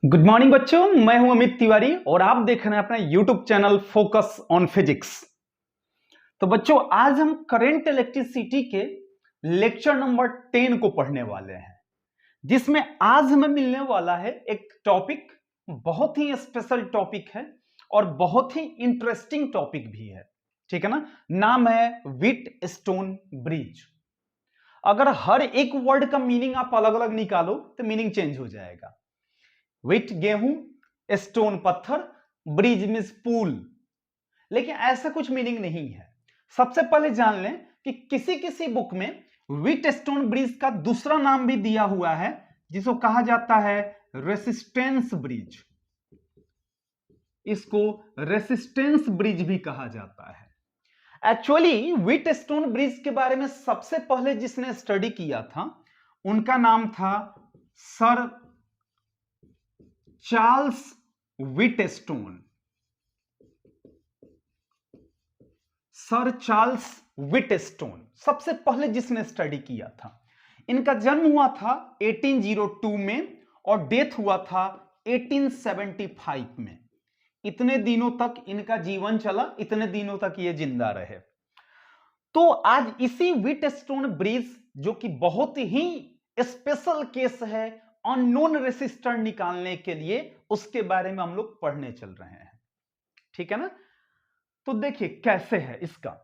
Good morning बच्चों, मैं हूं अमित तिवारी और आप देख रहे हैं अपना YouTube channel focus on physics. तो बच्चों, आज हम करंट इलेक्ट्रिसिटी के लेक्चर नंबर 10 को पढ़ने वाले हैं, जिसमें आज हमें मिलने वाला है एक टॉपिक, बहुत ही स्पेशल टॉपिक है और बहुत ही इंटरेस्टिंग टॉपिक भी है। ठीक है ना। नाम है व्हीटस्टोन ब्रिज। अगर हर एक वर्ड का मीनिंग आप अलग अलग निकालो तो मीनिंग चेंज हो जाएगा। व्हीट गेहूं, स्टोन पत्थर, ब्रिज मींस पुल, लेकिन ऐसा कुछ मीनिंग नहीं है। सबसे पहले जान लें कि किसी किसी बुक में व्हीटस्टोन ब्रिज का दूसरा नाम भी दिया हुआ है, जिसको कहा जाता है रेसिस्टेंस ब्रिज। इसको रेसिस्टेंस ब्रिज भी कहा जाता है। एक्चुअली व्हीटस्टोन ब्रिज के बारे में सबसे पहले जिसने स्टडी किया था उनका नाम था sir Charles Wheatstone. Sir Charles Wheatstone सबसे पहले जिसने स्टडी किया था। इनका जन्म हुआ था 1802 में और डेथ हुआ था 1875 में। इतने दिनों तक इनका जीवन चला, इतने दिनों तक ये जिंदा रहे। तो आज इसी व्हीटस्टोन ब्रिज, जो कि बहुत ही स्पेशल केस है अननोन रेसिस्टर निकालने के लिए, उसके बारे में हम लोग पढ़ने चल रहे हैं। ठीक है ना। तो देखिए कैसे है इसका।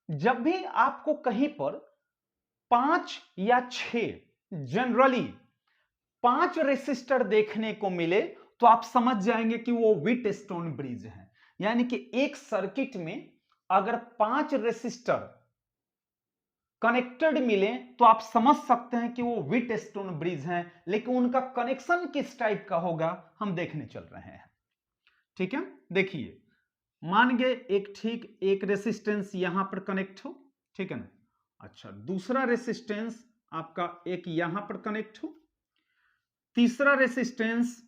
जब भी आपको कहीं पर 5 या 6, जनरली 5 रेसिस्टर देखने को मिले तो आप समझ जाएंगे कि वो व्हीटस्टोन ब्रिज है। यानी कि एक सर्किट में अगर 5 रेसिस्टर कनेक्टेड मिले तो आप समझ सकते हैं कि वो व्हीटस्टोन ब्रिज हैं। लेकिन उनका कनेक्शन किस टाइप का होगा हम देखने चल रहे हैं। ठीक है। देखिए, मान गए एक रेसिस्टेंस यहां पर कनेक्ट हो। ठीक है ना। अच्छा, दूसरा रेसिस्टेंस आपका एक यहां पर कनेक्ट हो, तीसरा रेसिस्टेंस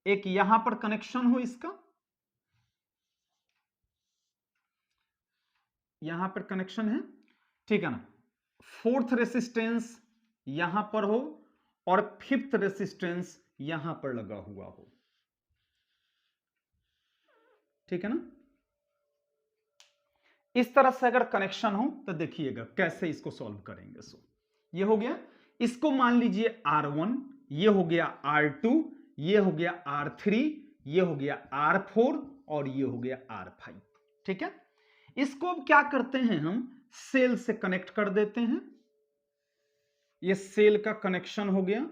एक यहां पर कनेक्शन हो, इसका यहां पर कनेक्शन है। ठीक है ना। फोर्थ रेसिस्टेंस यहां पर हो और फिफ्थ रेसिस्टेंस यहां पर लगा हुआ हो। ठीक है ना। इस तरह से अगर कनेक्शन हो तो देखिएगा कैसे इसको सॉल्व करेंगे। ये हो गया, इसको मान लीजिए R1, ये हो गया R2, ये हो गया R3, ये हो गया R4 और ये हो गया R5। ठीक है। इसको अब क्या करते हैं, हम सेल से कनेक्ट कर देते हैं। ये सेल का कनेक्शन हो गया,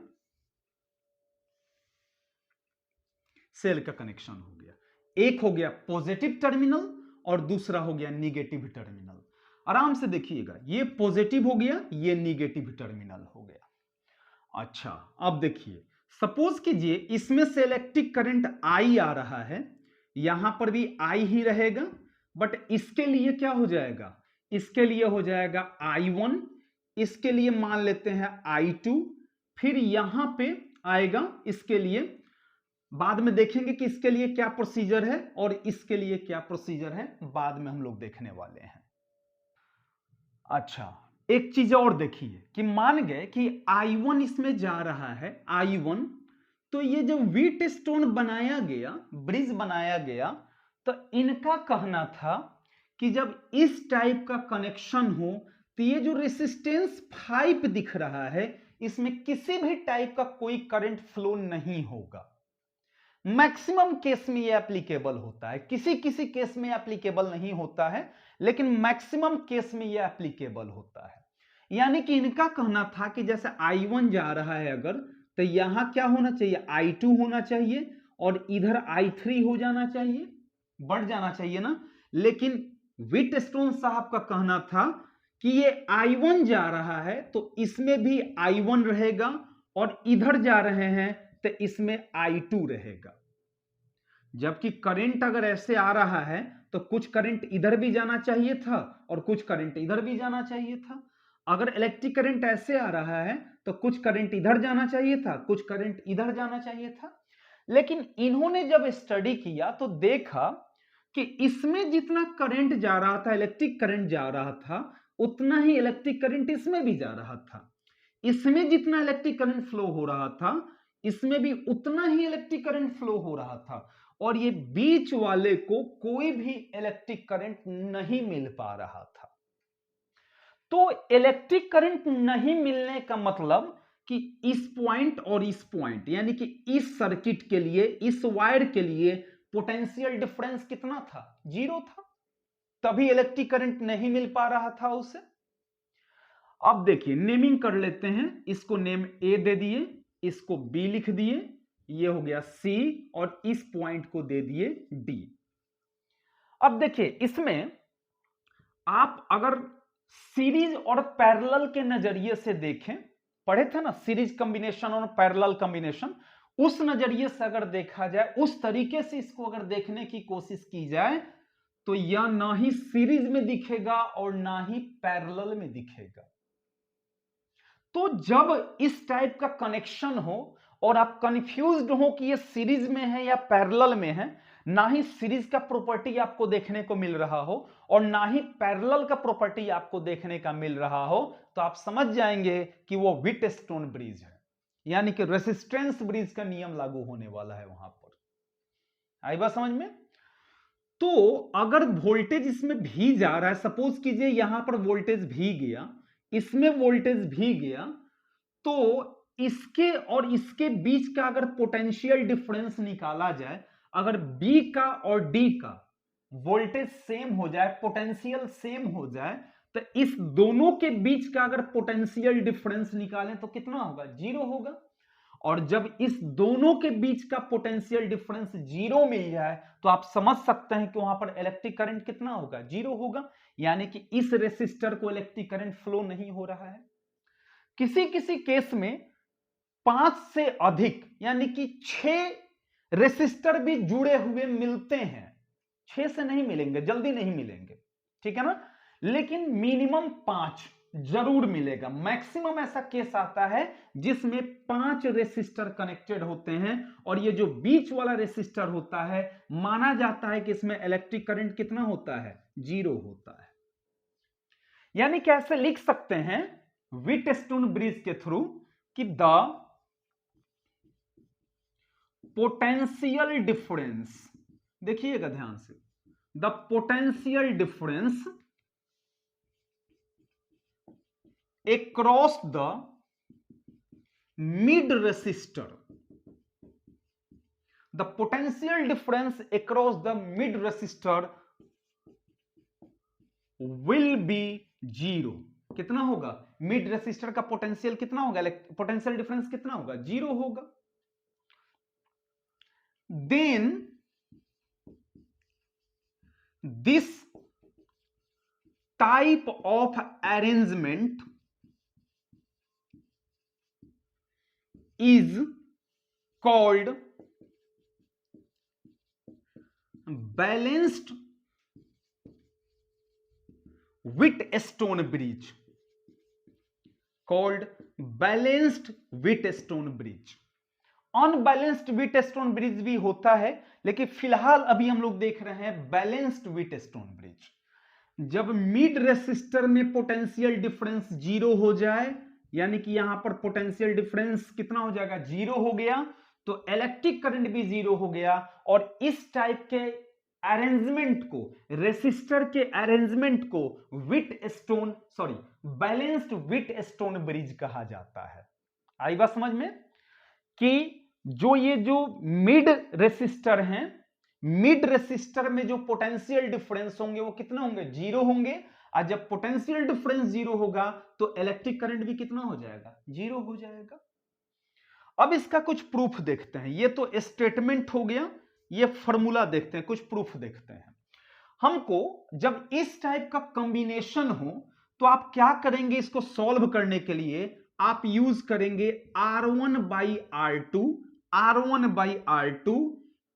सेल का कनेक्शन हो गया। एक हो गया पॉजिटिव टर्मिनल और दूसरा हो गया निगेटिव टर्मिनल। आराम से देखिएगा, ये पॉजिटिव हो गया, ये निगेटिव टर्मिनल हो गया। अच्छा, अब देखिए, सपोज कीजिए इसमें से इलेक्ट्रिक करंट I आ रहा है, यहां पर भी I ही रहेगा, बट इसके लिए क्या हो जाएगा, इसके लिए हो जाएगा I1, इसके लिए मान लेते हैं I2, फिर यहां पे आएगा, इसके लिए बाद में देखेंगे कि इसके लिए क्या प्रोसीजर है और इसके लिए क्या प्रोसीजर है, बाद में हम लोग देखने वाले हैं। अच्छा, एक चीज और देखिए कि मान गए कि I1 इसमें जा रहा है, I1, तो ये जो व्हीटस्टोन बनाया गया, ब्रिज बनाया गया, तो इनका कहना था कि जब इस टाइप का कनेक्शन हो तो ये जो रेसिस्टेंस 5 दिख रहा है, इसमें किसी भी टाइप का कोई करंट फ्लो नहीं होगा। मैक्सिमम केस में ये एप्लीकेबल होता है, किसी किसी केस में एप्लीकेबल नहीं होता है, लेकिन मैक्सिमम केस में ये एप्लीकेबल होता है। यानी कि इनका कहना था कि जैसे I1 जा रहा है अगर, तो यहां क्या होना चाहिए, I2 होना चाहिए और इधर I3 हो जाना चाहिए, बढ़ जाना चाहिए ना। लेकिन व्हीटस्टोन साहब का कहना था कि ये I1 जा रहा है तो इसमें भी I1 रहेगा और इधर जा रहे हैं तो इसमें I2 रहेगा। जबकि करंट अगर ऐसे आ रहा है तो कुछ करंट इधर भी जाना चाहिए था और कुछ करंट इधर भी जाना चाहिए था। अगर इलेक्ट्रिक करंट ऐसे आ रहा है तो कुछ करंट इधर जाना चाहिए था, कुछ करंट इधर जाना चाहिए था। लेकिन इन्होंने जब स्टडी किया तो देखा कि इसमें जितना करंट जा रहा था, इलेक्ट्रिक करंट जा रहा था, उतना ही इलेक्ट्रिक करंट इसमें भी जा रहा था। इसमें जितना इलेक्ट्रिक करंट फ्लो हो रहा था, इसमें भी उतना ही इलेक्ट्रिक करंट फ्लो हो रहा था और ये बीच वाले को कोई भी इलेक्ट्रिक करंट नहीं मिल पा रहा था। तो इलेक्ट्रिक करंट नहीं मिलने का मतलब कि इस पॉइंट और इस पॉइंट यानी कि इस सर्किट के लिए, इस वायर के लिए पोटेंशियल डिफरेंस कितना था? 0 था, तभी इलेक्ट्रिक करंट नहीं मिल पा रहा था उसे। अब देखिए नेमिंग कर लेते हैं, इसको नेम ए दे दिए, इसको बी लिख दिए, ये हो गया सी और इस पॉइंट को दे दिए डी। अब देखिए इसमें आप अगर सीरीज और पैरेलल के नजरिए से देखें, पढ़े थे ना सीरीज कॉम्बिनेशन और पैरेलल कॉम्बिनेशन, उस नजरिए से अगर देखा जाए, उस तरीके से इसको अगर देखने की कोशिश की जाए तो यह ना ही सीरीज में दिखेगा और ना ही पैरेलल में दिखेगा। तो जब इस टाइप का कनेक्शन हो और आप कंफ्यूज्ड हो कि ये सीरीज में है या पैरेलल में है, ना ही सीरीज का प्रॉपर्टी आपको देखने को मिल रहा हो और ना ही पैरेलल का प्रॉपर्टी आपको देखने का मिल रहा हो, तो आप समझ जाएंगे कि वो व्हीटस्टोन ब्रिज है, यानी कि रेसिस्टेंस ब्रिज का नियम लागू होने वाला है वहां पर। आई बात समझ में? तो अगर वोल्टेज इसमें भी जा रहा है, सपोज कीजिए यहां पर वोल्टेज भी गया, इसमें वोल्टेज भी गया, तो इसके और इसके बीच का अगर पोटेंशियल डिफरेंस निकाला जाए, अगर B का और D का वोल्टेज सेम हो जाए, पोटेंशियल सेम हो जाए, तो इस दोनों के बीच का अगर पोटेंशियल डिफरेंस निकालें तो कितना होगा? 0 होगा। और जब इस दोनों के बीच का पोटेंशियल डिफरेंस 0 मिल जाए तो आप समझ सकते हैं कि वहां पर इलेक्ट्रिक करंट कितना होगा? 0 होगा, यानी कि इस रेसिस्टर को इलेक्ट्रिक करंट फ्लो नहीं हो रहा है। किसी किसी केस में 5 से अधिक यानी कि 6 रेसिस्टर भी जुड़े हुए मिलते हैं, 6 से नहीं मिलेंगे, जल्दी नहीं मिलेंगे, ठीक है ना, लेकिन मिनिमम 5 जरूर मिलेगा। मैक्सिमम ऐसा केस आता है जिसमें 5 रेसिस्टर कनेक्टेड होते हैं और ये जो बीच वाला रेसिस्टर होता है, माना जाता है कि इसमें इलेक्ट्रिक करंट कितना होता है? 0 होता है। यानी कैसे लिख सकते हैं व्हीटस्टोन ब्रिज के थ्रू कि द पोटेंशियल डिफरेंस, देखिएगा ध्यान से, the potential difference across the mid resistor, the potential difference across the mid resistor will be 0। कितना होगा? मिड रेसिस्टर का पोटेंशियल कितना होगा? पोटेंशियल डिफरेंस कितना होगा? 0 होगा। Then this type of arrangement is called balanced Wheatstone bridge, called balanced Wheatstone bridge। Unbalanced Wheatstone bridge भी होता है, लेकिन फिलहाल अभी हम लोग देख रहे हैं बैलेंस्ड व्हीटस्टोन ब्रिज। जब मिड रेसिस्टर में पोटेंशियल डिफरेंस 0 हो जाए, यानी कि यहां पर पोटेंशियल डिफरेंस कितना हो जाएगा? 0 हो गया, तो इलेक्ट्रिक करंट भी 0 हो गया और इस टाइप के अरेंजमेंट को, रेसिस्टर के अरेंजमेंट को बैलेंस्ड व्हीटस्टोन ब्रिज कहा जाता है। आई बात समझ में कि जो ये जो मिड रेसिस्टर हैं, मिड रेसिस्टर में जो पोटेंशियल डिफरेंस होंगे वो कितना होंगे? 0 होंगे। और जब पोटेंशियल डिफरेंस 0 होगा तो इलेक्ट्रिक करंट भी कितना हो जाएगा? 0 हो जाएगा। अब इसका कुछ प्रूफ देखते हैं। ये तो स्टेटमेंट हो गया, ये फॉर्मूला देखते हैं, कुछ प्रूफ देखते हैं। हमको जब इस टाइप का कॉम्बिनेशन हो तो आप क्या करेंगे? इसको सॉल्व करने के लिए आप यूज करेंगे R1 by R2, R1 by R2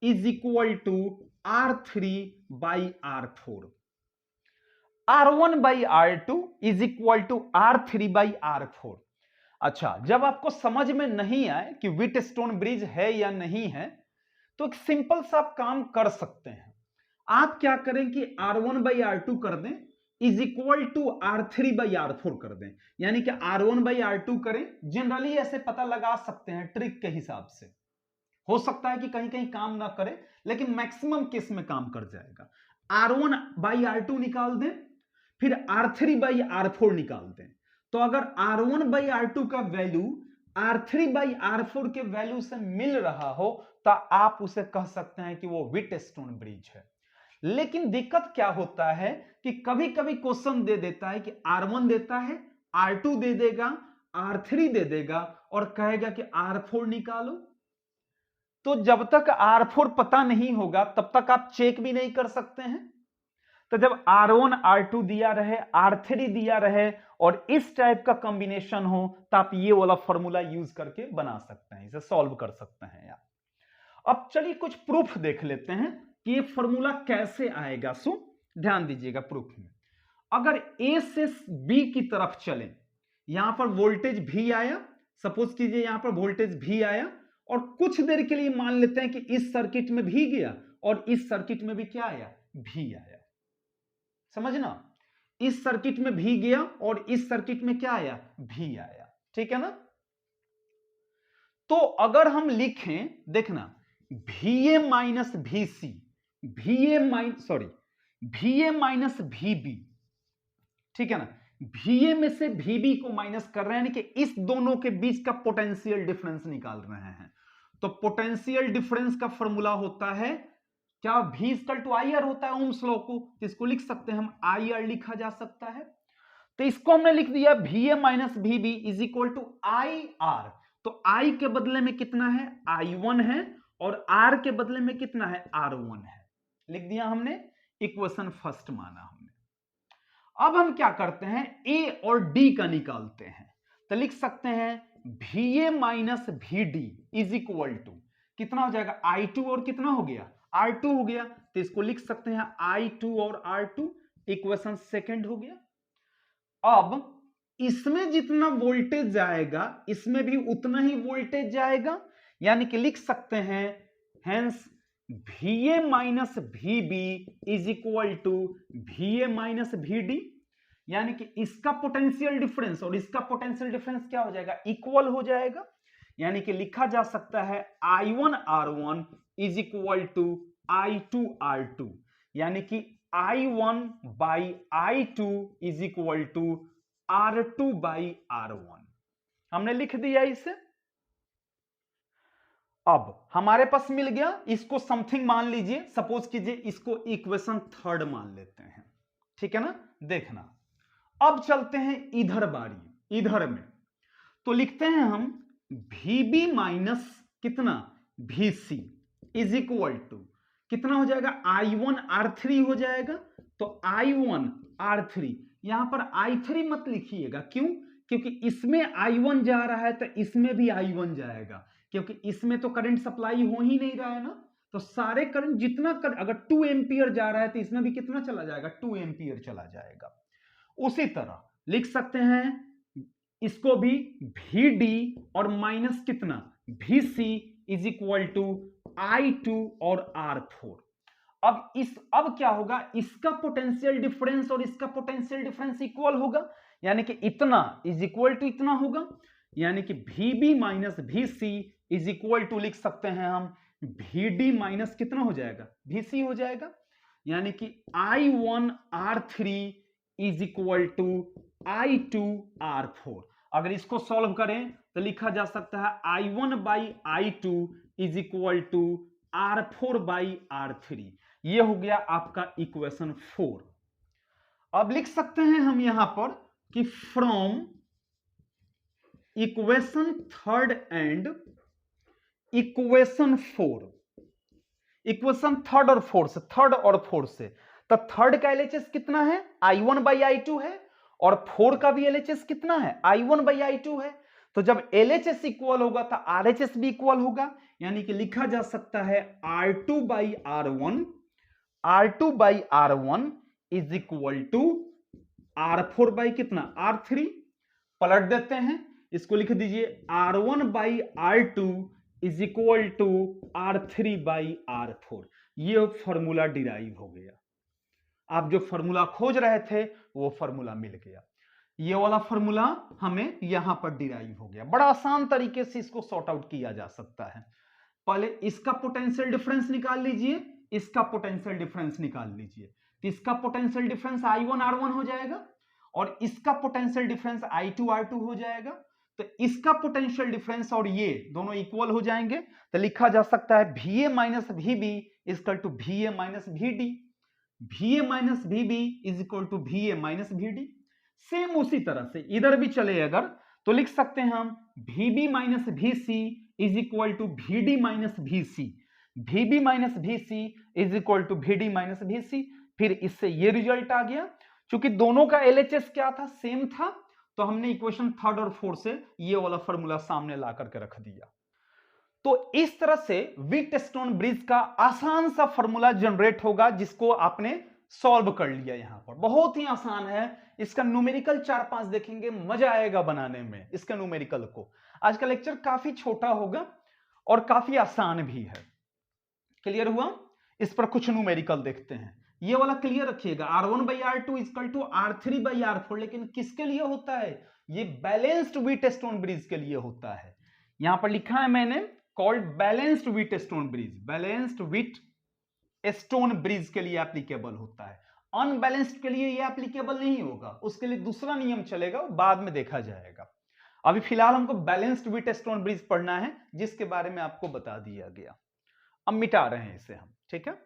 is equal to R3 by R4। R1 by R2 is equal to R3 by R4। अच्छा, जब आपको समझ में नहीं आए कि व्हीटस्टोन ब्रिज है या नहीं है, तो एक सिंपल सा आप काम कर सकते हैं। आप क्या करें कि R1 बाई R2 कर दें, इज इक्वल टू R3/R4 कर दें, यानी कि R1/R2 करें। जनरली ऐसे पता लगा सकते हैं ट्रिक के हिसाब से, हो सकता है कि कहीं कहीं काम ना करे, लेकिन मैक्सिमम केस में काम कर जाएगा। R1/R2 निकाल दें, फिर R3/R4 निकाल दें। तो अगर R1/R2 का वैल्यू R3/R4 के वैल्यू से मिल रहा हो तो आप उसे कह सकते हैं कि वो व्हीटस्टोन ब्रिज है। लेकिन दिक्कत क्या होता है कि कभी कभी क्वेश्चन दे देता है कि R1 देता है, R2 दे देगा, R3 दे देगा और कहेगा कि R4 निकालो। तो जब तक R4 पता नहीं होगा तब तक आप चेक भी नहीं कर सकते हैं। तो जब R1 R2 दिया रहे, R3 दिया रहे और इस टाइप का कॉम्बिनेशन हो तो आप ये वाला फॉर्मूला यूज करके बना सकते हैं, इसे सॉल्व कर सकते हैं आप। अब चलिए कुछ प्रूफ देख लेते हैं कि ये फॉर्मूला कैसे आएगा। सो ध्यान दीजिएगा प्रूफ में, अगर A से B की तरफ चलें, यहां पर वोल्टेज V आया, सपोज कीजिए यहां पर वोल्टेज V आया और कुछ देर के लिए मान लेते हैं कि इस सर्किट में भी गया और इस सर्किट में भी क्या आया, V आया। समझना, इस सर्किट में भी गया और इस सर्किट में क्या आया, V आया। ठीक है ना। तो अगर हम लिखें, देखना VA minus VC, VA minus VB, ठीक है ना, VA में से VB को माइनस कर रहे हैं, यानी कि इस दोनों के बीच का पोटेंशियल डिफरेंस निकाल रहे हैं। तो पोटेंशियल डिफरेंस का फॉर्मूला होता है क्या, V इक्वल टू IR होता है ओम्स लॉ को, इसको लिख सकते हैं हम, IR लिखा जा सकता है। तो इसको हमने लिख दिया VA minus VB is equal to IR। तो I के बदले में कितना है, I1 है, और R के बदले में कितना है, R1 है। लिख दिया हमने, इक्वेशन फर्स्ट माना हमने। अब हम क्या करते हैं, A और D का निकालते हैं। तो लिख सकते हैं VA minus VD is equal to कितना हो जाएगा, I2 और कितना हो गया, R2 हो गया। तो इसको लिख सकते हैं I2 और R2, इक्वेशन सेकंड हो गया। अब इसमें जितना वोल्टेज जाएगा इसमें भी उतना ही वोल्टेज जाएगा, यानी कि लिख सकते हैं hence VA minus VB is equal to VA minus VD, यानी कि इसका पोटेंशियल डिफरेंस और इसका पोटेंशियल डिफरेंस क्या हो जाएगा, इक्वल हो जाएगा। यानी कि लिखा जा सकता है I1 R1 is equal to I2 R2, यानी कि I1 by I2 is equal to R2 by R1। हमने लिख दिया इसे। अब हमारे पास मिल गया, इसको समथिंग मान लीजिए, सपोज कीजिए इसको इक्वेशन थर्ड मान लेते हैं। ठीक है ना। देखना, अब चलते हैं इधर बारी, इधर में तो लिखते हैं हम VB माइनस कितना, VC इज इक्वल टू कितना हो जाएगा, I1 R3 हो जाएगा। तो I1 R3, यहां पर I3 मत लिखिएगा, क्यों, क्योंकि इसमें I1 जा रहा है तो इसमें भी I1 जाएगा, क्योंकि इसमें तो करंट सप्लाई हो ही नहीं रहा है ना। तो सारे करंट जितना अगर 2 एम्पियर जा रहा है तो इसमें भी कितना चला जाएगा, 2 एम्पियर चला जाएगा। उसी तरह लिख सकते हैं इसको भी VD और माइनस कितना, VC is equal to I2 और R4। अब क्या होगा, इसका पोटेंशियल डिफरेंस और इसका पोटेंशियल डिफरेंस इक्वल होगा, यानी कि इतना इज इक्वल टू इतना होगा, यानी कि VB minus VC is equal to लिख सकते हैं हम VD माइनस कितना हो जाएगा, VC हो जाएगा, यानी कि I1 R3 is equal to I2 R4। अगर इसको सॉल्व करें तो लिखा जा सकता है I1 by I2 is equal to R4 by R3। ये हो गया आपका इक्वेशन 4। अब लिख सकते हैं हम यहां पर कि from equation third and equation 4, equation third और फोर्थ से, तो थर्ड का LHS कितना है, I1 बाई I2 है, और 4 का भी LHS कितना है, I1 बाई I2 है। तो जब LHS इक्वल होगा तो RHS भी इक्वल होगा, यानी कि लिखा जा सकता है R2 by R1 is equal to R4 by कितना, R3। पलट देते हैं, इसको लिख दीजिए R1 by R2 is equal to R3 by R4। ये फॉर्मूला डिराइव हो गया। आप जो फॉर्मूला खोज रहे थे वो फॉर्मूला मिल गया। ये वाला फॉर्मूला हमें यहां पर डिराइव हो गया। बड़ा आसान तरीके से इसको सॉर्ट आउट किया जा सकता है। पहले इसका पोटेंशियल डिफरेंस निकाल लीजिए, इसका पोटेंशियल डिफरेंस निकाल लीजिए। तो इसका पोटेंशियल डिफरेंस I1R1 हो जाएगा और इसका पोटेंशियल डिफरेंस I2R2 हो जाएगा। तो इसका पोटेंशियल डिफरेंस और ये दोनों इक्वल हो जाएंगे, तो लिखा जा सकता है VA minus VB equal to VA minus VD। VA minus VB is equal to VA minus VD। Same उसी तरह से इधर भी चले अगर तो लिख सकते हैं हम VB minus VC is equal to VD minus VC। VB minus VC is equal to VD minus VC। फिर इससे ये रिजल्ट आ गया। क्योंकि दोनों का LHS क्या था, सेम था, तो हमने इक्वेशन 3 और 4 से ये वाला फॉर्मूला सामने ला करके रख दिया। तो इस तरह से व्हीटस्टोन ब्रिज का आसान सा फॉर्मूला जनरेट होगा जिसको आपने सॉल्व कर लिया। यहां पर बहुत ही आसान है। इसका न्यूमेरिकल 4-5 देखेंगे, मजा आएगा बनाने में इसका न्यूमेरिकल को। आज का लेक्चर काफी छोटा होगा और काफी आसान भी है। क्लियर हुआ? इस पर कुछ न्यूमेरिकल देखते हैं। ये वाला क्लियर रखिएगा, R1/R2 इक्वल टू R3/R4, लेकिन किसके लिए होता है? ये बैलेंस्ड व्हीटस्टोन ब्रिज के लिए होता है। यहां पर लिखा है मैंने called balanced Wheatstone bridge. Balanced Wheatstone bridge के लिए एप्लीकेबल होता है। अनबैलेंस्ड के लिए ये एप्लीकेबल नहीं होगा, उसके लिए दूसरा नियम चलेगा, बाद में देखा जाएगा। अभी फिलहाल हमको बैलेंस्ड व्हीटस्टोन ब्रिज पढ़ना है, जिसके बारे में आपको बता दिया गया। अब मिटा रहे हैं इसे हम, ठीक है।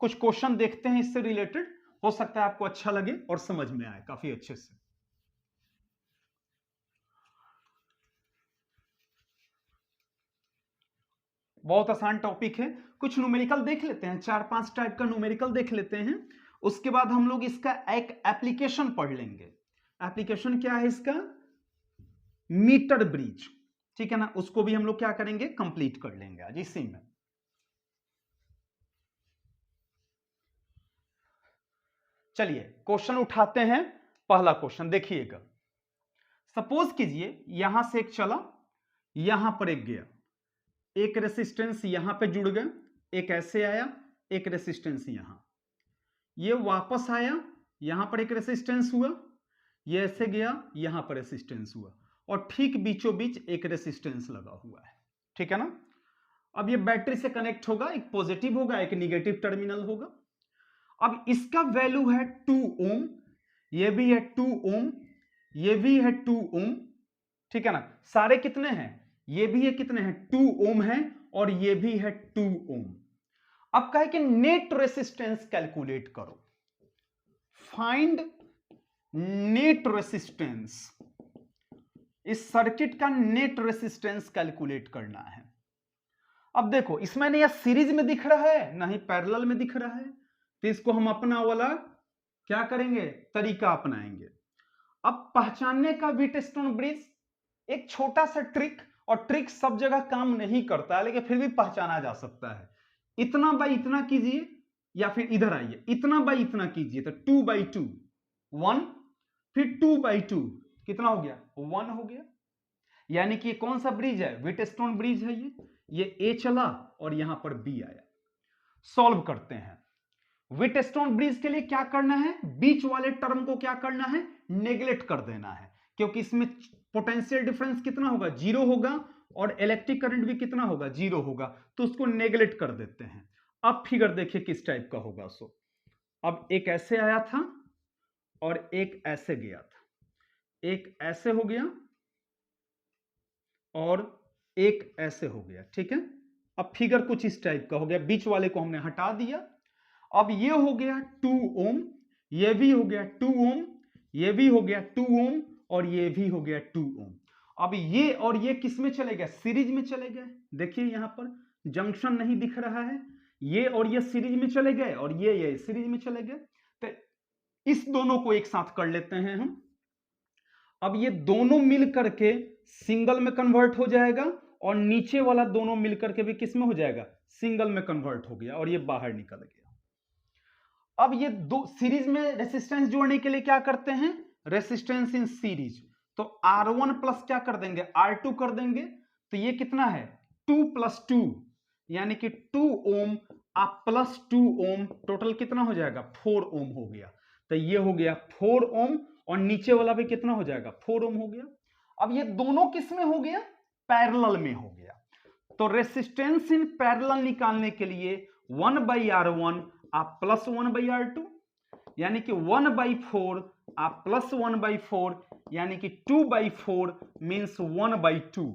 कुछ क्वेश्चन देखते हैं इससे रिलेटेड, हो सकता है आपको अच्छा लगे और समझ में आए काफी अच्छे से। बहुत आसान टॉपिक है। कुछ न्यूमेरिकल देख लेते हैं, 4-5 टाइप का न्यूमेरिकल देख लेते हैं। उसके बाद हम लोग इसका एक एप्लीकेशन पढ़ लेंगे। एप्लीकेशन क्या है इसका? मीटर ब्रिज, ठीक है ना। उसको भी हम लोग क्या करेंगे, कंप्लीट कर लेंगे आज इसी में। चलिए क्वेश्चन उठाते हैं। पहला क्वेश्चन देखिएगा। सपोज कीजिए यहां से एक चला, यहां पर एक गया, एक रेसिस्टेंस यहां पे जुड़ गया, एक ऐसे आया, एक रेसिस्टेंस यहां, ये वापस आया, यहां पर एक रेसिस्टेंस हुआ, ये ऐसे गया, यहां पर रेसिस्टेंस हुआ, और ठीक बीचों बीच एक रेसिस्टेंस लगा हुआ है, ठीक है ना। अब ये बैटरी से कनेक्ट होगा, एक पॉजिटिव होगा, एक निगेटिव टर्मिनल होगा। अब इसका वैल्यू है 2 ओम, ये भी है 2 ओम, ये भी है 2 ओम, ठीक है ना। सारे कितने हैं? ये भी है कितने हैं? 2 ओम है, और ये भी है 2 ओम। अब कहे कि नेट रेसिस्टेंस कैलकुलेट करो, फाइंड नेट रेसिस्टेंस। इस सर्किट का नेट रेसिस्टेंस कैलकुलेट करना है। अब देखो इसमें ना यह सीरीज में दिख रहा है, ना ही पैरेलल में दिख रहा है, तो इसको हम अपना वाला क्या करेंगे, तरीका अपनाएंगे। अब पहचानने का व्हीटस्टोन ब्रिज एक छोटा सा ट्रिक, और ट्रिक सब जगह काम नहीं करता है, लेकिन फिर भी पहचाना जा सकता है। इतना बाई इतना कीजिए, या फिर इधर आइए, इतना बाई इतना कीजिए, तो 2/2 1, फिर 2/2 कितना हो गया? 1 हो गया। यानी कि ये कौन सा ब्रिज है? व्हीटस्टोन ब्रिज है। ये ए चला और यहां पर बी आया। सॉल्व करते हैं। व्हीटस्टोन ब्रिज के लिए क्या करना है? बीच वाले टर्म को क्या करना है? नेग्लेक्ट कर देना है, क्योंकि इसमें पोटेंशियल डिफरेंस कितना होगा? 0 होगा, और इलेक्ट्रिक करंट भी कितना होगा? 0 होगा, तो उसको नेग्लेक्ट कर देते हैं। अब फिगर देखिए किस टाइप का होगा। सो अब एक ऐसे आया था और एक ऐसे गया था, एक ऐसे हो गया और एक ऐसे हो गया, ठीक है। अब फिगर कुछ इस टाइप का हो गया, बीच वाले को हमने हटा दिया। अब ये हो गया 2 ओम, ये भी हो गया 2 ओम, ये भी हो गया 2 ओम, और ये भी हो गया 2 ओम। अब ये और ये किस में चले गए? सीरीज में चले गए। देखिए यहां पर जंक्शन नहीं दिख रहा है, ये और ये सीरीज में चले गए, और ये सीरीज में चले गए। तो इस दोनों को एक साथ कर लेते हैं हम। अब ये दोनों मिल करके सिंगल में कन्वर्ट हो जाएगा, और नीचे वाला दोनों मिलकर के भी किस में हो जाएगा? सिंगल में कन्वर्ट हो गया, और ये बाहर निकल गया। अब ये दो सीरीज में रेसिस्टेंस जोड़ने के लिए क्या करते हैं? Resistance in series. तो R1 प्लस क्या कर देंगे? R2 कर देंगे। तो ये कितना है? 2 + 2, यानी कि 2 ओम आप प्लस 2 ओम, टोटल कितना हो जाएगा 4 ओम हो गया। तो ये हो गया 4 ओम और नीचे वाला भी कितना हो जाएगा 4 ओम हो गया। अब ये दोनों किस में हो गया, पैरेलल में हो गया। तो रेसिस्टेंस इन पैरेलल निकालने के लिए 1/R1 आप प्लस 1/R2, यानी कि 1/4 आप प्लस 1/4, यानी कि 2/4 मीन्स 1/2।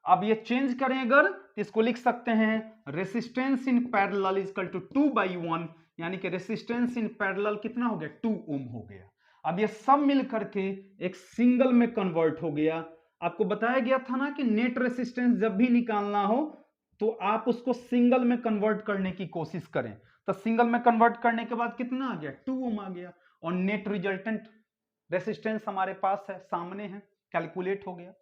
अब ये चेंज करें अगर तो इसको लिख सकते हैं resistance in parallel equal to 2/1, यानी कि रेसिस्टेंस इन पैरेलल कितना हो गया 2 ओम हो गया। अब ये सब मिल करके एक सिंगल में कन्वर्ट हो गया। आपको बताया गया था ना कि नेट रेसिस्टेंस जब भी निकालना हो तो आप उसको सिंगल में कन्वर्ट करने की कोशिश करें। तो सिंगल में कन्वर्ट करने के बाद कितना आ गया 2 ओम आ गया और नेट रिजल्टेंट रेसिस्टेंस हमारे पास है, सामने है, कैलकुलेट हो गया।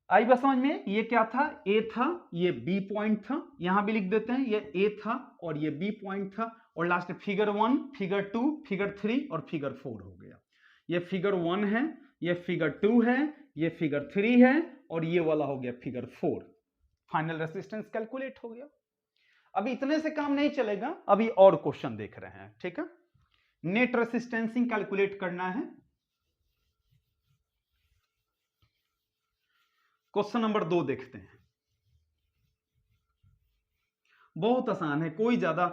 आई बात समझ में, ये क्या था, ए था, ये बी पॉइंट था, यहां भी लिख देते हैं ये ए था और ये बी पॉइंट था, और लास्ट फिगर 1, फिगर 2, फिगर 3 और फिगर 4 हो गया। ये फिगर 1 है, ये फिगर 2 है, ये फिगर 3 है और ये वाला हो गया फिगर 4। फाइनल रेसिस्टेंस कैलकुलेट हो गया। अभी इतने से काम नहीं चलेगा, अभी और क्वेश्चन देख रहे हैं, ठीक है। नेट रेसिस्टेंसिंग कैलकुलेट करना है। क्वेश्चन नंबर 2 देखते हैं। बहुत आसान है, कोई ज्यादा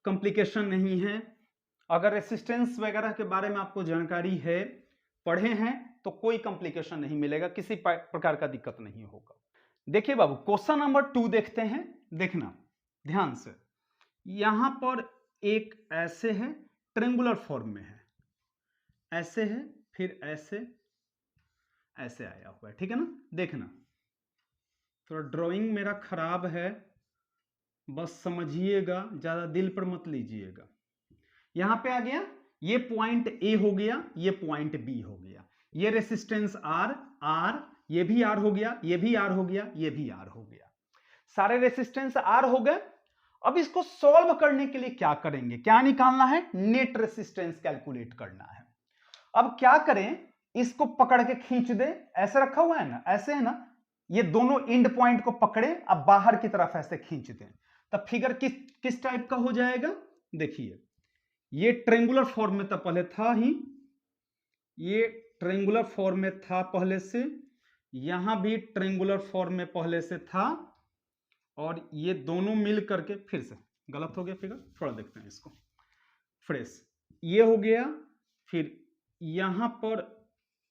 कॉम्प्लिकेशन नहीं है। अगर रेसिस्टेंस वगैरह के बारे में आपको जानकारी है, पढ़े हैं, तो कोई कॉम्प्लिकेशन नहीं मिलेगा, किसी प्रकार का दिक्कत नहीं होगा। देखिए बाबू, क्वेश्चन नंबर 2 देखते हैं, देखना ध्यान से। यहां पर एक ऐसे है, ट्रायंगुलर फॉर्म में है, ऐसे है, फिर ऐसे ऐसे आया हुआ है, ठीक है ना। देखना, थोड़ा ड्राइंग मेरा खराब है, बस समझिएगा, ज्यादा दिल पर मत लीजिएगा। यहां पे आ गया, ये पॉइंट ए हो गया, ये पॉइंट बी हो गया, ये रेसिस्टेंस आर, आर, ये भी आर हो गया, ये भी आर हो गया, ये भी आर हो गया, सारे रेसिस्टेंस आर हो गए। अब इसको सॉल्व करने के लिए क्या करेंगे, क्या निकालना है, नेट रेसिस्टेंस कैलकुलेट करना है। अब क्या करें, इसको पकड़ के खींच दे, ऐसे रखा हुआ है ना, ऐसे है ना, ये दोनों एंड पॉइंट को पकड़े, अब बाहर की तरफ ऐसे खींच दें, तब फिगर किस टाइप का हो जाएगा। देखिए, ये ट्रायंगुलर फॉर्म में तो पहले था ही, ये ट्रायंगुलर फॉर्म में था पहले से, यहां भी ट्रायंगुलर फॉर्म में पहले से था, और ये दोनों मिल करके फिर से गलत हो गया फिगर, थोड़ा देखते हैं इसको फ्रेश। ये हो गया, फिर यहां पर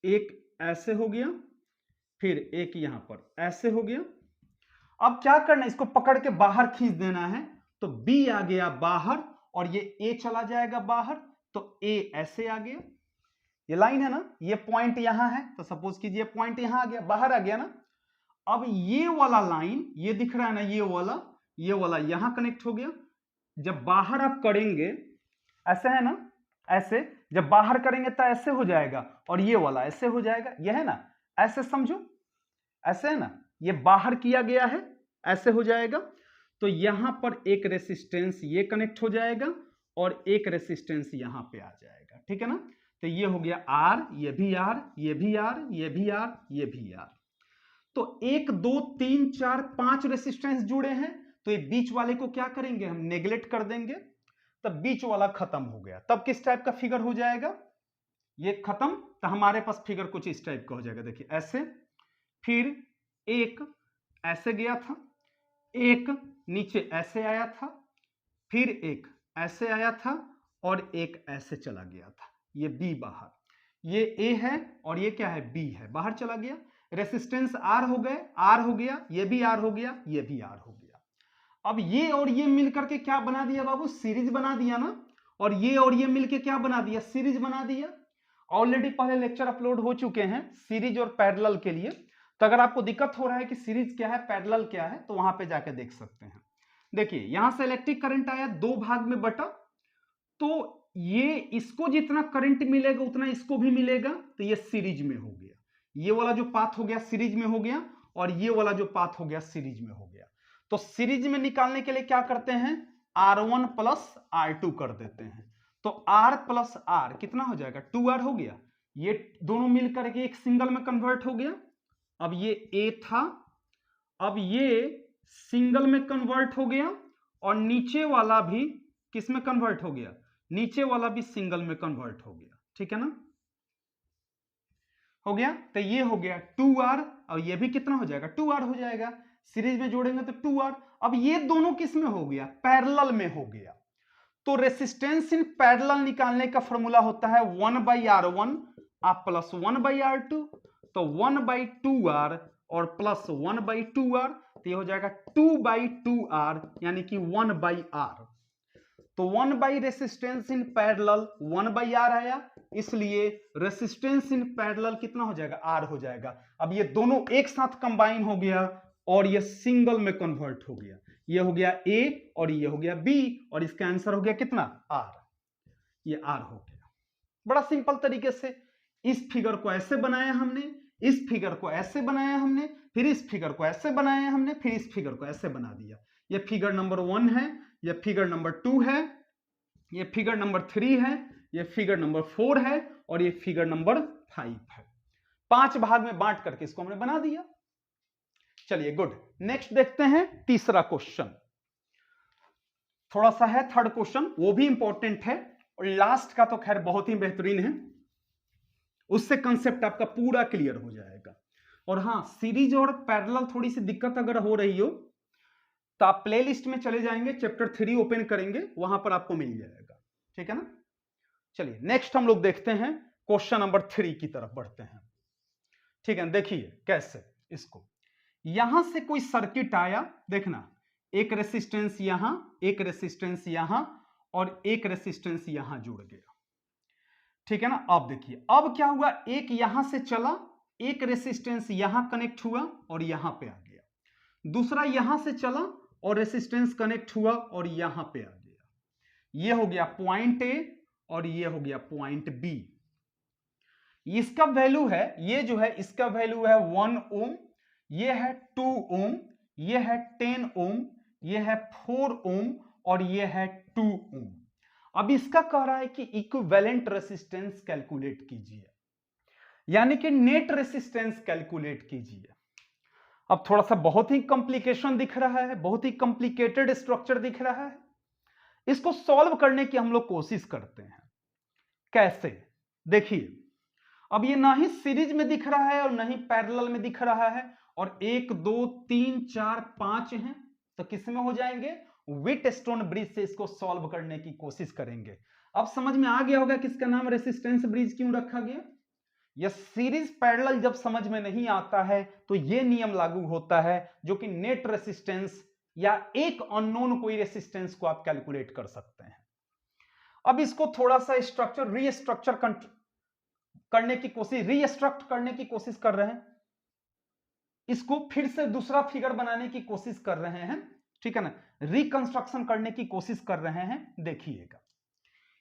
एक ऐसे हो गया, फिर एक यहां पर ऐसे हो गया। अब क्या करना है, इसको पकड़ के बाहर खींच देना है, तो बी आ गया बाहर और ये ए चला जाएगा बाहर, तो ए ऐसे आ गया, ये लाइन है ना, ये पॉइंट यहां है, तो सपोज कीजिए पॉइंट यहां आ गया, बाहर आ गया ना। अब ये वाला लाइन, ये दिख रहा है ना, ये वाला यहां कनेक्ट हो गया। जब बाहर आप करेंगे, ऐसे है ना, ऐसे जब बाहर करेंगे तो ऐसे हो जाएगा, और ये वाला ऐसे हो जाएगा, यह है ना, ऐसे समझो, ऐसे है ना, ये बाहर किया गया है, ऐसे हो जाएगा। तो यहां पर एक रेसिस्टेंस ये कनेक्ट हो जाएगा और एक रेसिस्टेंस यहां पे आ जाएगा, ठीक है ना। तो ये हो गया आर, ये भी आर, ये भी आर, ये भी आर, ये भी आर। तो 1 2 3 4 5 रेसिस्टेंस जुड़े हैं, तो ये बीच वाले को क्या करेंगे, हम नेग्लेक्ट कर देंगे, तब बीच वाला खत्म हो गया। तब किस टाइप का फिगर हो जाएगा, ये खत्म, तो हमारे पास फिगर कुछ इस टाइप का हो जाएगा। देखिए ऐसे, फिर एक ऐसे गया था, एक नीचे ऐसे आया था, फिर एक ऐसे आया था और एक ऐसे चला गया था, ये बी बाहर, ये ए है और ये क्या है, बी है, बाहर चला गया। रेसिस्टेंस आर हो गए, आर हो गया, ये भी आर हो गया, ये भी आर हो गया। अब ये और ये मिलकर के क्या बना दिया बाबू, सीरीज बना दिया ना, और ये मिलकर क्या बना दिया, सीरीज बना दिया। ऑलरेडी पहले लेक्चर अपलोड हो चुके हैं सीरीज और पैरेलल के लिए, तो अगर आपको दिक्कत हो रहा है कि सीरीज क्या है, पैरेलल क्या है, तो वहां पे जाके देख सकते हैं। देखिए यहां से इलेक्ट्रिक करंट आया, 2 भाग में बटा, तो ये इसको जितना करंट मिलेगा उतना इसको भी मिलेगा, तो ये सीरीज में हो गया। ये वाला जो पाथ हो गया सीरीज में हो गया, और ये वाला जो पाथ हो गया सीरीज में हो गया। तो सीरीज में निकालने के लिए क्या करते हैं, R1 प्लस R2 कर देते हैं, तो R प्लस R कितना हो जाएगा, 2R हो गया। ये दोनों मिलकर के एक सिंगल में कन्वर्ट हो गया। अब ये A था, अब ये सिंगल में कन्वर्ट हो गया और नीचे वाला भी किस में कन्वर्ट हो गया, नीचे वाला भी सिंगल में कन्वर्ट हो गया, ठीक है ना, हो गया। तो ये हो गया 2r और ये भी कितना हो जाएगा 2r हो जाएगा, सीरीज में जोड़ेंगे तो 2r। अब ये दोनों किस में हो गया, पैरेलल में हो गया। तो रेसिस्टेंस इन पैरेलल निकालने का फॉर्मूला होता है 1/r1 आप प्लस 1/r2, तो 1/2r और प्लस 1/2r, तो ये हो जाएगा 2/2r यानी कि 1/r। तो 1 रेसिस्टेंस इन पैरेलल 1/r आया, इसलिए रेसिस्टेंस इन पैरेलल कितना हो जाएगा, r हो जाएगा। अब ये दोनों एक साथ कंबाइन हो गया और ये सिंगल में कन्वर्ट हो गया, ये हो गया a और ये हो गया b और इसका आंसर हो गया कितना r, ये r हो गया। बड़ा सिंपल तरीके से इस फिगर को ऐसे बनाया हमने, इस फिगर को ऐसे बनाया हमने, फिर इस फिगर को ऐसे बनाया हमने, फिर इस फिगर को ऐसे बना दिया। ये फिगर नंबर 1 है, ये फिगर नंबर 2 है, ये फिगर नंबर 3 है, ये फिगर नंबर 4 है और ये फिगर नंबर 5 है। 5 भाग में बांट करके इसको हमने बना दिया। चलिए गुड, नेक्स्ट देखते हैं तीसरा क्वेश्चन। थोड़ा सा है थर्ड क्वेश्चन, वो भी इंपॉर्टेंट है और लास्ट का तो खैर बहुत ही बेहतरीन है, उससे कंसेप्ट आपका पूरा क्लियर हो जाएगा। और हाँ, सीरीज और पैरेलल थोड़ी सी दिक्कत अगर हो रही हो तो आप प्लेलिस्ट में चले जाएंगे, चैप्टर 3 ओपन करेंगे, वहां पर आपको मिल जाएगा, ठीक है ना। चलिए नेक्स्ट हम लोग देखते हैं, क्वेश्चन नंबर 3 की तरफ बढ़ते हैं, ठीक है। देखिए कैसे, इसको यहां से कोई सर्किट आया, देखना एक रेसिस्टेंस यहां, एक रेसिस्टेंस यहां और एक रेसिस्टेंस यहां जुड़ गया, ठीक है ना। अब देखिए अब क्या हुआ, एक यहां से चला, एक रेसिस्टेंस यहां कनेक्ट हुआ और यहां पे आ गया, दूसरा यहां से चला और रेसिस्टेंस कनेक्ट हुआ और यहां पे आ गया। ये हो गया पॉइंट ए और ये हो गया पॉइंट बी। इसका वैल्यू है, ये जो है इसका वैल्यू है 1 ओम, ये है 2 ओम, ये है 10 ओम, ये है 4 ओम और ये है 2 ओम। अब इसका कह रहा है कि इक्विवेलेंट रेसिस्टेंस कैलकुलेट कीजिए, यानी कि नेट रेसिस्टेंस कैलकुलेट कीजिए। अब थोड़ा सा बहुत ही कॉम्प्लिकेशन दिख रहा है, बहुत ही कॉम्प्लिकेटेड स्ट्रक्चर दिख रहा है, इसको सॉल्व करने की हम लोग कोशिश करते हैं। कैसे, देखिए अब ये ना ही सीरीज में दिख रहा है और ना ही पैरेलल में दिख रहा है, और 1 2 3 4 5 हैं, तो किस में हो जाएंगे, व्हीटस्टोन ब्रिज से इसको सॉल्व करने की कोशिश करेंगे। अब समझ में आ गया होगा किसका नाम रेसिस्टेंस ब्रिज क्यों रखा गया। यह सीरीज पैरेलल जब समझ में नहीं आता है तो यह नियम लागू होता है, जो कि नेट रेसिस्टेंस या एक अननोन कोई रेसिस्टेंस को आप कैलकुलेट कर सकते हैं। अब इसको थोड़ा सा स्ट्रक्चर रीस्ट्रक्चर करने की कोशिश, रीस्ट्रक्ट करने की कोशिश कर रहे हैं, इसको फिर से दूसरा फिगर बनाने की कोशिश कर रहे हैं, ठीक है ना, रिकंस्ट्रक्शन करने की कोशिश कर रहे हैं। देखिएगा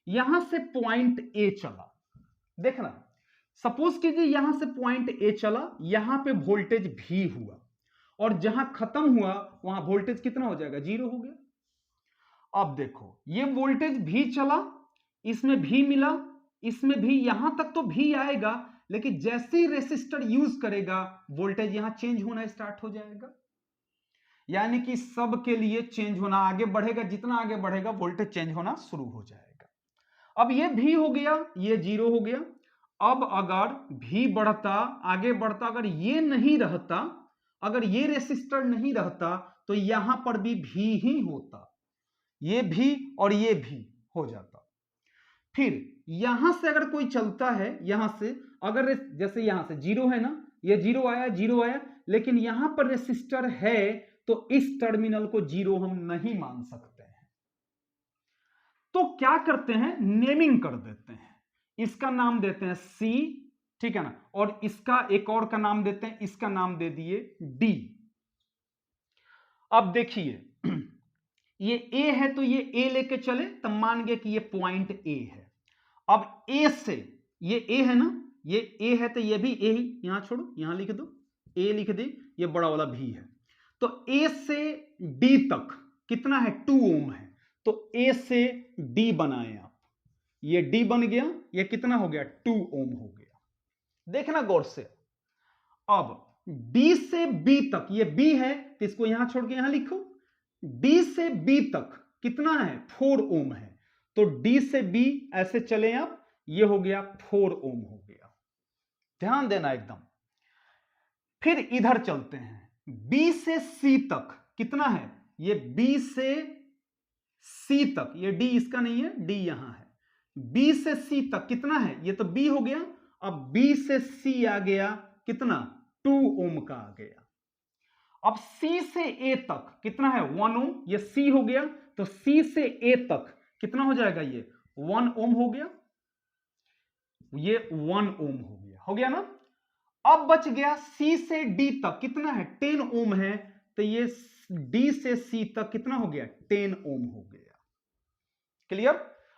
यहां से पॉइंट ए चला, देखना सपोज कीजिए यहां से पॉइंट ए चला, यहां पे वोल्टेज भी हुआ और जहां खत्म हुआ वहां वोल्टेज कितना हो जाएगा, 0 हो गया। अब देखो ये वोल्टेज भी चला, इसमें भी मिला, इसमें भी, यहां तक तो भी आएगा, लेकिन जैसे ही रेसिस्टर यूज करेगा वोल्टेज यहां चेंज होना स्टार्ट हो जाएगा, यानी कि सब के लिए चेंज होना, आगे बढ़ेगा, जितना आगे बढ़ेगा वोल्टेज चेंज होना शुरू हो जाएगा। अब ये भी हो गया, ये 0 हो गया। अब अगर भी बढ़ता, आगे बढ़ता, अगर ये नहीं रहता, अगर ये रेसिस्टर नहीं रहता तो यहां पर भी ही होता, ये भी और ये भी हो जाता। फिर यहां से अगर कोई चलता है, यहां से अगर जैसे यहां से 0 है ना, ये 0 आया, 0 आया, लेकिन यहां पर रेसिस्टर है तो इस टर्मिनल को 0 हम नहीं मान सकते हैं, तो क्या करते हैं, नेमिंग कर देते हैं, इसका नाम देते हैं C, ठीक है ना, और इसका एक और का नाम देते हैं, इसका नाम दे दिए D। अब देखिए ये A है तो ये A लेके चले, तब मान गए कि ये पॉइंट A है। अब A से, ये A है ना, ये A है तो ये भी A ही, यहां छोड़ो, यहां लिख दो, A लिख दे, ये बड़ा वाला भी है, तो A से D तक कितना है, 2 ओम है, तो A से D बनाए आप, ये D बन गया, ये कितना हो गया, 2 ओम हो गया। देखना गौर से, अब डी से बी तक, ये बी है तो इसको यहां छोड़ के यहां लिखो, डी से बी तक कितना है 4 ओम है, तो डी से बी ऐसे चले आप, ये हो गया 4 ओम हो गया, ध्यान देना एकदम। फिर इधर चलते हैं, बी से सी तक कितना है, ये बी से सी तक, ये डी इसका नहीं है, डी यहां है, बी से सी तक कितना है, ये तो बी हो गया, अब बी से सी आ गया कितना 2 ओम का आ गया। अब सी से ए तक कितना है 1 ओम, ये सी हो गया, तो सी से ए तक कितना हो जाएगा, ये 1 ओम हो गया, ये 1 ओम हो गया ना। अब बच गया सी से डी तक कितना है 10 ओम है, तो ये डी से सी तक कितना हो गया 10 ओम हो गया। क्लियर।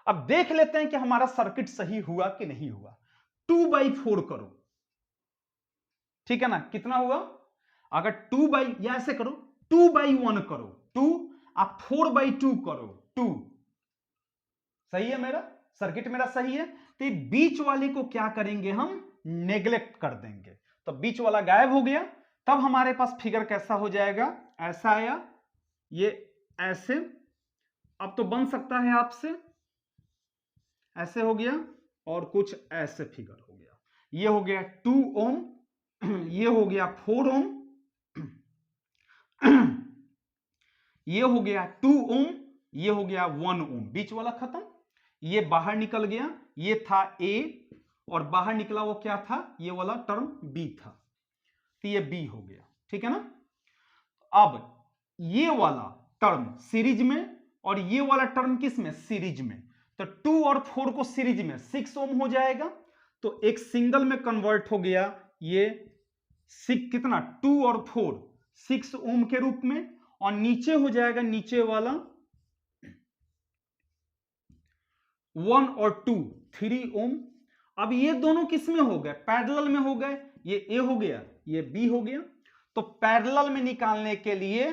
अब देख लेते हैं कि हमारा सर्किट सही हुआ कि नहीं हुआ। 2/4 करो, ठीक है ना, कितना हुआ, अगर 2 या ऐसे करो 2/1 करो 2, आप 4/2 करो 2, सही है, मेरा सर्किट मेरा सही है। तो ये बीच वाले को क्या करेंगे हम नेग्लेक्ट कर देंगे, तो बीच वाला गायब हो गया। तब हमारे पास फिगर कैसा हो जाएगा, ऐसा आया, ये ऐसे, अब तो बन सकता है आपसे, ऐसे हो गया और कुछ ऐसे फिगर हो गया, ये हो गया 2 ओम, ये हो गया 4 ओम, ये हो गया 2 ओम, ये हो गया 1 ओम, बीच वाला खत्म, ये बाहर निकल गया, ये था A और बाहर निकला वो क्या था, ये वाला टर्म B था, तो ये B हो गया, ठीक है ना। अब ये वाला टर्म सीरीज में और ये वाला टर्म किस में, सीरीज में, तो 2 और 4 को सीरीज में 6 ओम हो जाएगा, तो एक सिंगल में कन्वर्ट हो गया, ये 6 कितना 2 और 4 6 ओम के रूप में, और नीचे हो जाएगा नीचे वाला 1 और 2 3 ओम। अब ये दोनों किस में हो गए, पैरेलल में हो गए, ये A हो गया, ये B हो गया, तो पैरेलल में निकालने के लिए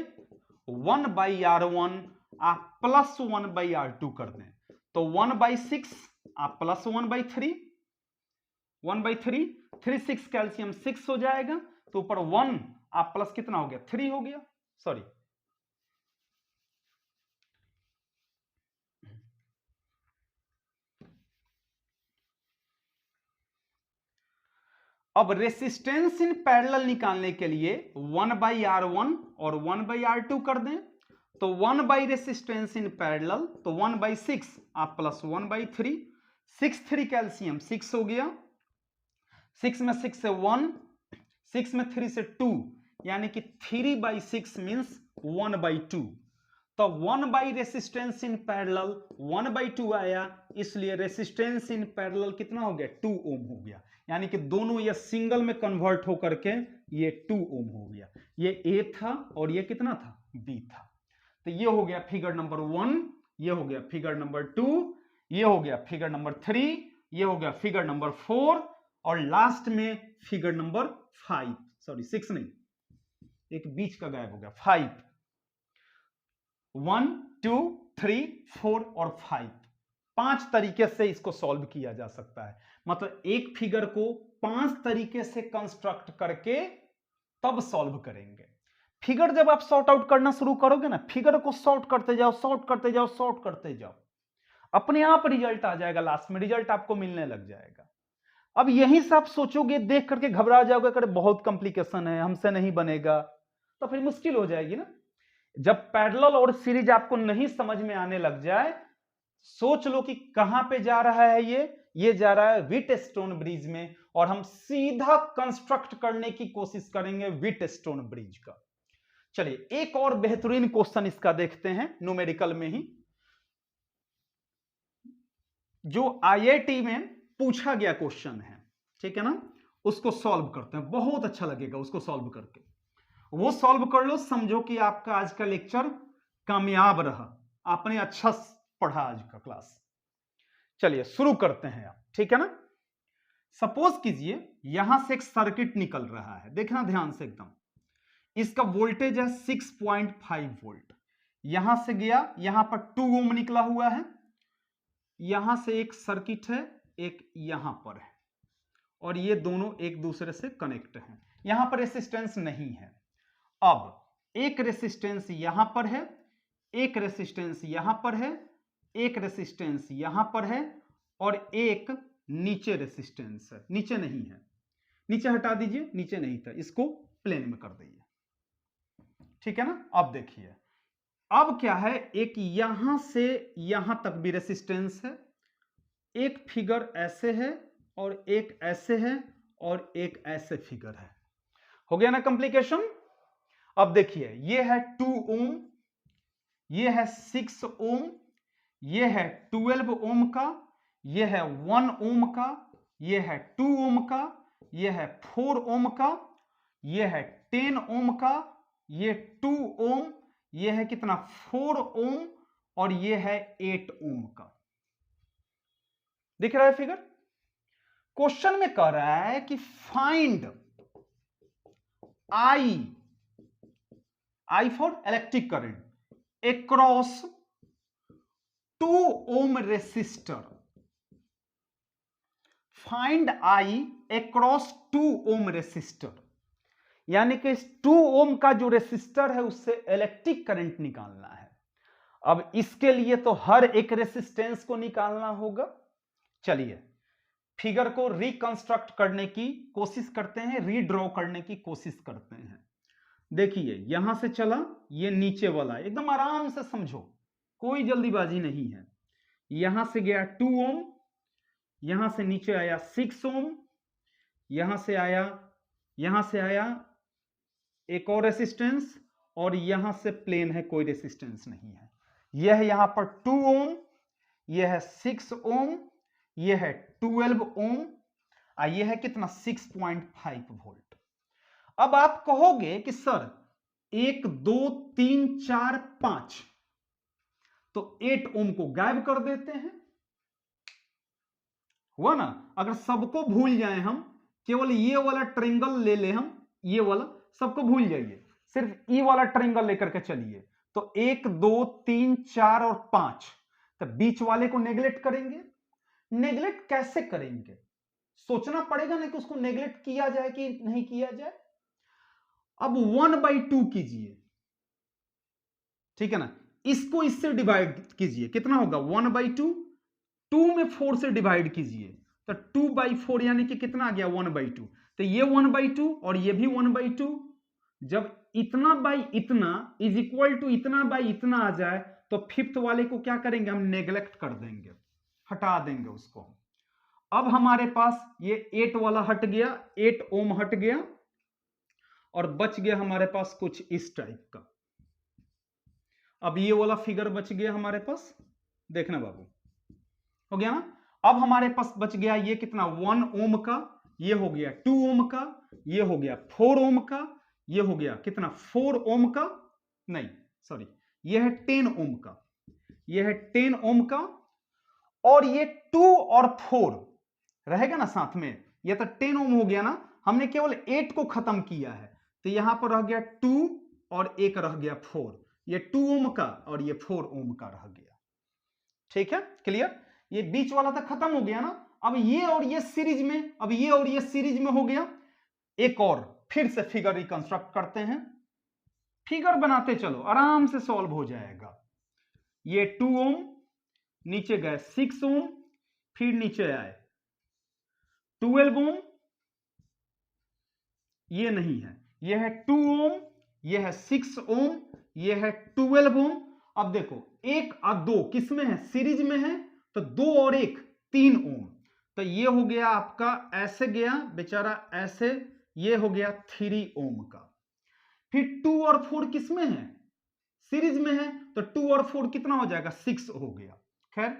1/R1 आप +1/R2 कर दें, तो 1/6 आप +1/3, 1/3 3 6 कैल्शियम 6 हो जाएगा, तो ऊपर 1 आप प्लस कितना हो गया 3 हो गया, सॉरी अब रेसिस्टेंस इन पैरेलल निकालने के लिए 1/R1 और 1/R2 कर दें, तो 1 बाई रेसिस्टेंस इन पैरेलल, तो 1/6 आप +1/3, 6 3 कैल्शियम 6 हो गया, 6 में 6 से 1, 6 में 3 से 2, यानी कि 3/6 मीन्स 1/2, तो 1 बाई रेसिस्टेंस इन पैरेलल 1/2 आया, इसलिए रेसिस्टेंस इन पैरेलल कितना हो गया 2 ओम हो गया, यानी कि दोनों ये सिंगल में कन्वर्ट होकर के ये 2 ओम हो गया, ये A था और ये कितना था B था। तो ये हो गया फिगर नंबर 1, ये हो गया फिगर नंबर 2, ये हो गया फिगर नंबर 3, ये हो गया फिगर नंबर 4 और लास्ट में फिगर नंबर 5, सॉरी 6 नहीं, एक बीच का गायब हो गया 5, 1 2 3 4 और 5, 5 तरीके से इसको सॉल्व किया जा सकता है, मतलब एक फिगर को 5 तरीके से कंस्ट्रक्ट करके तब सॉल्व करेंगे। फिगर जब आप सॉर्ट आउट करना शुरू करोगे ना, फिगर को सॉर्ट करते जाओ, सॉर्ट करते जाओ, सॉर्ट करते जाओ, अपने आप रिजल्ट आ जाएगा, लास्ट में रिजल्ट आपको मिलने लग जाएगा। अब यहीं से आप सोचोगे, देख करके घबरा जाओगे, अरे बहुत कॉम्प्लिकेशन है, हमसे नहीं बनेगा, तो फिर मुश्किल हो जाएगी ना। जब पैरेलल और सीरीज आपको नहीं समझ में आने लग जाए, सोच लो कि कहां पे जा रहा है, ये जा रहा है व्हीटस्टोन ब्रिज में, और हम सीधा कंस्ट्रक्ट करने की कोशिश करेंगे व्हीटस्टोन ब्रिज का। चलिए एक और बेहतरीन क्वेश्चन इसका देखते हैं, न्यूमेरिकल में ही, जो IIT में पूछा गया क्वेश्चन है, ठीक है ना, उसको सॉल्व करते हैं, बहुत अच्छा लगेगा उसको सॉल्व करके। वो सॉल्व कर लो, समझो कि आपका आज का लेक्चर कामयाब रहा, आपने अच्छा पढ़ा आज का क्लास। चलिए शुरू करते हैं आप, ठीक है ना। सपोज कीजिए यहां से एक सर्किट निकल रहा है, देखना ध्यान से एकदम, इसका वोल्टेज है 6.5 वोल्ट, यहां से गया, यहां पर 2 ओम निकला हुआ है, यहां से एक सर्किट है, एक यहां पर है, और ये दोनों एक दूसरे से कनेक्ट हैं, यहां पर रेसिस्टेंस नहीं है। अब एक रेसिस्टेंस यहां पर है, एक रेसिस्टेंस यहां पर है, एक रेसिस्टेंस यहां पर है और एक नीचे रेसिस्टेंस है। नीचे नहीं है, नीचे हटा दीजिए, नीचे नहीं था, इसको प्लेन में कर दीजिए, ठीक है ना। अब देखिए अब क्या है, एक यहां से यहां तक भी रेसिस्टेंस है, एक फिगर ऐसे है और एक ऐसे है और एक ऐसे फिगर है। हो गया ना कॉम्प्लिकेशन। अब देखिए ये है 2 ओम, ये है 6 ओम, ये है 12 ओम का, ये है 1 ओम का, ये है 2 ओम का, ये है 4 ओम का, ये है 10 ओम का, ये 2 ओम, ये है कितना 4 ओम और ये है 8 ओम का। दिख रहा है फिगर। क्वेश्चन में कह रहा है कि find I for electric current across 2 ohm resistor. Find I across 2 ohm resistor, यानी कि इस 2 ओम का जो रेसिस्टर है उससे इलेक्ट्रिक करंट निकालना है। अब इसके लिए तो हर एक रेसिस्टेंस को निकालना होगा। चलिए फिगर को रिकंस्ट्रक्ट करने की कोशिश करते हैं, रीड्रॉ करने की कोशिश करते हैं। देखिए यहां से चला, ये नीचे वाला, एकदम आराम से समझो, कोई जल्दीबाजी नहीं है। यहां से गया 2 ओम, यहां से नीचे आया 6 ओम, यहां से आया एक और रेसिस्टेंस और यहां से प्लेन है, कोई रेसिस्टेंस नहीं है। यह है यहां पर 2 ओम, यह है 6 ओम, यह है 12 ओम, यह है कितना 6.5 वोल्ट। अब आप कहोगे कि सर 1 2 3 4 5, तो 8 ओम को गायब कर देते हैं, हुआ ना। अगर सबको भूल जाए हम, केवल ये वाला ट्रायंगल ले ले हम, ये वाला सबको भूल जाइए, सिर्फ ई वाला ट्रायंगल लेकर के चलिए, तो 1 2 3 4 और 5, तो बीच वाले को नेग्लेक्ट करेंगे। नेग्लेक्ट कैसे करेंगे, सोचना पड़ेगा ना कि उसको नेग्लेक्ट किया जाए कि नहीं किया जाए। अब 1/2 कीजिए, ठीक है ना, इसको इससे डिवाइड कीजिए, कितना होगा 1/2, 2 में 4 से डिवाइड कीजिए, तो 2/4 यानी कि कितना आ गया 1/2, तो ये 1/2 और ये भी 1/2। जब इतना बाई इतना इज इक्वल टू इतना बाई इतना आ जाए तो फिफ्थ वाले को क्या करेंगे, हम नेग्लेक्ट कर देंगे, हटा देंगे उसको। अब हमारे पास ये 8 वाला हट गया, 8 ओम हट गया और बच गया हमारे पास कुछ इस टाइप का। अब ये वाला फिगर बच गया हमारे पास, देखना बाबू, हो गया ना। अब हमारे पास बच गया ये कितना 1 ओम का, ये हो गया 2 ओम का, ये हो गया 4 ओम का, ये हो गया कितना 4 ओम का, नहीं सॉरी, ये है 10 ओम का, ये है 10 ओम का, और ये 2 और 4 रहेगा ना साथ में, ये तो 10 ओम हो गया ना। हमने केवल 8 को खत्म किया है, तो यहां पर रह गया 2 और एक रह गया 4, ये 2 ओम का और ये 4 ओम का रह गया। ठीक है, क्लियर। ये बीच वाला तो खत्म हो गया ना। अब ये और ये सीरीज में, अब ये और ये सीरीज में हो गया। एक और फिर से फिगर रिकंस्ट्रक्ट करते हैं, फिगर बनाते चलो, आराम से सॉल्व हो जाएगा। ये 2 ओम, नीचे गए 6 ओम, फिर नीचे आए 12 ओम, ये नहीं है, ये है 2 ओम, ये है 6 ओम, ये है 12 ओम। अब देखो 1 और 2 किस में है, सीरीज में है, तो 2 और 1 3 ओम, तो ये हो गया आपका, ऐसे गया बेचारा ऐसे, ये हो गया 3 ओम का। फिर 2 और 4 किस में है, सीरीज में है, तो 2 और 4 कितना हो जाएगा 6 हो गया। खैर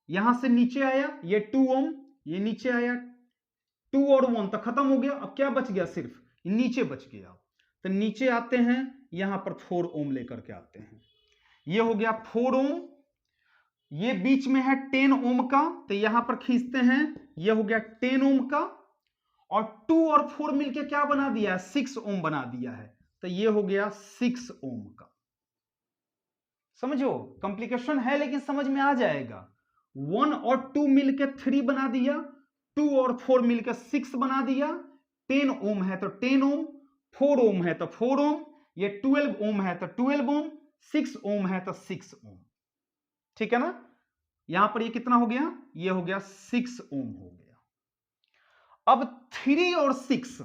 यहां से नीचे आया ये 2 ओम, ये नीचे आया 2 और 1 तो खत्म हो गया। अब क्या बच गया, सिर्फ नीचे बच गया। तो नीचे आते हैं, यहां पर 4 ओम लेकर के आते हैं, ये हो गया 4 ओम, ये बीच में है 10 ओम का, तो यहां पर खींचते हैं, ये हो गया 10 ओम का, और 2 और 4 मिलके क्या बना दिया है 6 ओम बना दिया है, तो ये हो गया 6 ओम का। समझो कॉम्प्लिकेशन है लेकिन समझ में आ जाएगा। 1 और 2 मिलके 3 बना दिया, 2 और 4 मिलकर 6 बना दिया, 10 ओम है तो 10 ओम, 4 ओम है तो 4 ओम, ये 12 ओम है तो 12 ओम, 6 ओम है तो 6 ओम। ठीक है ना, यहां पर ये कितना हो गया, ये हो गया 6 ओम हो गया। अब 3 और 6,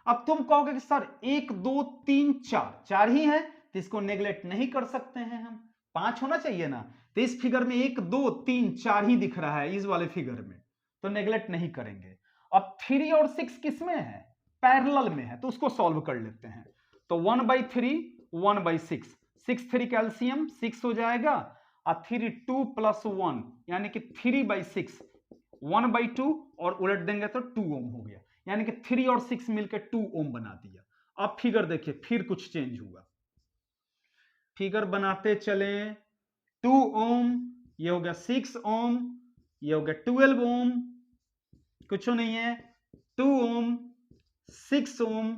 अब तुम कहोगे कि सर 1 2 3 4 4 ही है तो इसको नेग्लेक्ट नहीं कर सकते हैं हम, 5 होना चाहिए ना। तो इस फिगर में 1 2 3 4 ही दिख रहा है इस वाले फिगर में, तो नेग्लेक्ट नहीं करेंगे। अब 3 और 6 किस में है, पैरेलल में है, तो उसको सॉल्व कर लेते हैं। तो 1/3 1/6, 6 3 कैल्शियम 6 हो जाएगा, और 3 2 + 1 यानी कि 3/6, 1/2 और उलट देंगे तो 2 ओम हो गया, यानी कि 3 और 6 मिलकर 2 ओम बना दिया। अब फिगर देखिए फिर कुछ चेंज हुआ, फिगर बनाते चले, 2 ओम, ये हो गया 6 ओम, ये हो गया 12 ओम, कुछ नहीं है, 2 ओम, 6 ओम,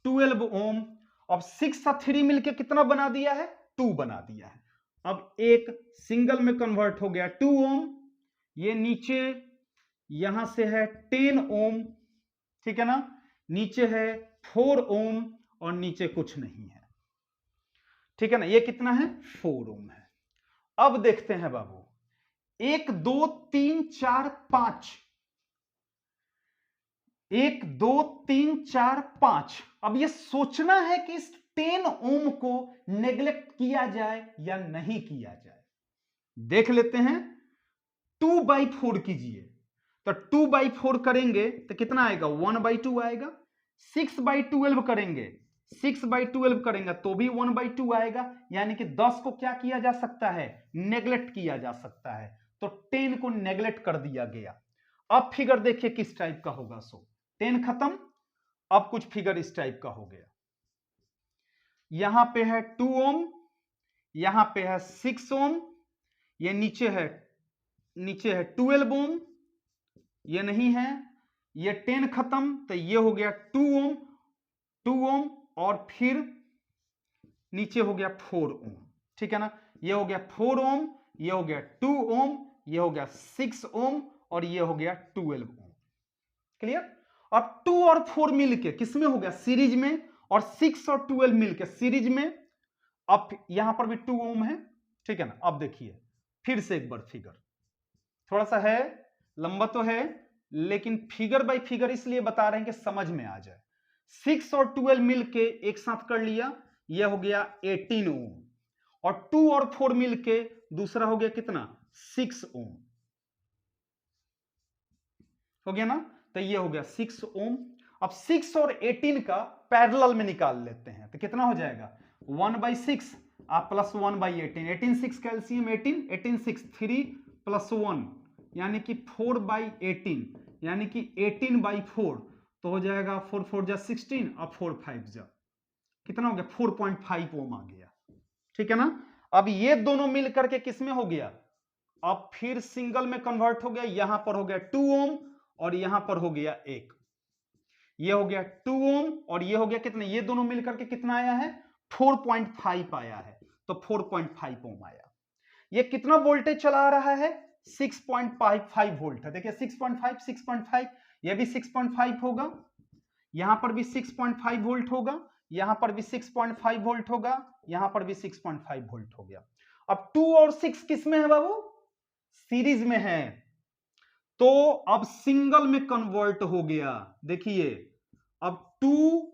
12 ओम। अब 6 और 3 मिलकर कितना बना दिया है, 2 बना दिया है। अब एक सिंगल में कन्वर्ट हो गया 2 ओम, ये नीचे यहां से है 10 ओम, ठीक है ना, नीचे है 4 ओम और नीचे कुछ नहीं है। ठीक है ना, ये कितना है, 4 ओम है। अब देखते हैं बाबू, 1 2 3 4 5, 1 2 3 4 5। अब ये सोचना है कि इस 10 ओम को नेग्लेक्ट किया जाए या नहीं किया जाए। देख लेते हैं, 2/4 कीजिए, तो 2/4 करेंगे तो कितना आएगा, 1/2 आएगा। 6/12 करेंगे, 6/12 करेंगे तो भी 1/2 आएगा, यानी कि 10 को क्या किया जा सकता है, नेग्लेक्ट किया जा सकता है। तो 10 को नेग्लेक्ट कर दिया गया। अब फिगर देखिए किस टाइप का होगा, सो 10 खत्म, अब कुछ फिगर इस टाइप का हो गया, यहां पे है 2 ओम, यहां पे है 6 ओम, ये नीचे है 12 ओम, ये नहीं है, ये 10 खत्म, तो ये हो गया 2 ओम, 2 ओम, और फिर नीचे हो गया 4 ओम। ठीक है ना, ये हो गया 4 ओम, ये हो गया 2 ओम, ये हो गया 6 ओम, और ये हो गया 12 ओम। क्लियर। अब 2 और 4 मिलके किसमें हो गया, सीरीज में, और 6 और 12 मिलके सीरीज में। अब यहां पर भी 2 ओम है। ठीक है ना, अब देखिए फिर से एक बार फिगर, थोड़ा सा है लंबा तो है, लेकिन फिगर बाय फिगर इसलिए बता रहे हैं कि समझ में आ जाए। 6 और 12 मिलके एक साथ कर लिया, यह हो गया 18 ओम, और 2 और 4 मिलके दूसरा हो गया कितना, 6 ओम, हो गया ना, तो ये हो गया 6 ओम। अब 6 और 18 का पैरेलल में निकाल लेते हैं, तो कितना हो जाएगा, 1/6 आप प्लस 1/18, 18 6 कैल्शियम 18, 18 6 3 + 1 यानी कि 4/18, यानी कि 18/4, तो हो जाएगा 4 4 जा 16 और 4 5 जा कितना हो गया, 4.5 ओम आ गया। ठीक है ना, अब ये दोनों मिल करके किसमें हो गया, अब फिर सिंगल में कन्वर्ट हो गया, यहां पर हो गया 2 ओम और यहां पर हो गया 1, ये हो गया 2 ओम और ये हो गया कितना, ये दोनों मिलकर के कितना आया है, 4.5 आया है, तो 4.5 ओम आया। ये कितना वोल्टेज चला रहा है, 6.55 वोल्ट है। देखिए 6.5 6.5, ये भी 6.5 होगा, यहां पर भी 6.5 वोल्ट होगा, यहां पर भी 6.5 वोल्ट होगा, यहां पर भी 6.5 वोल्ट हो गया। अब 2 और 6 किस में है बाबू, सीरीज में है, तो अब सिंगल में कन्वर्ट हो गया। देखिए अब 2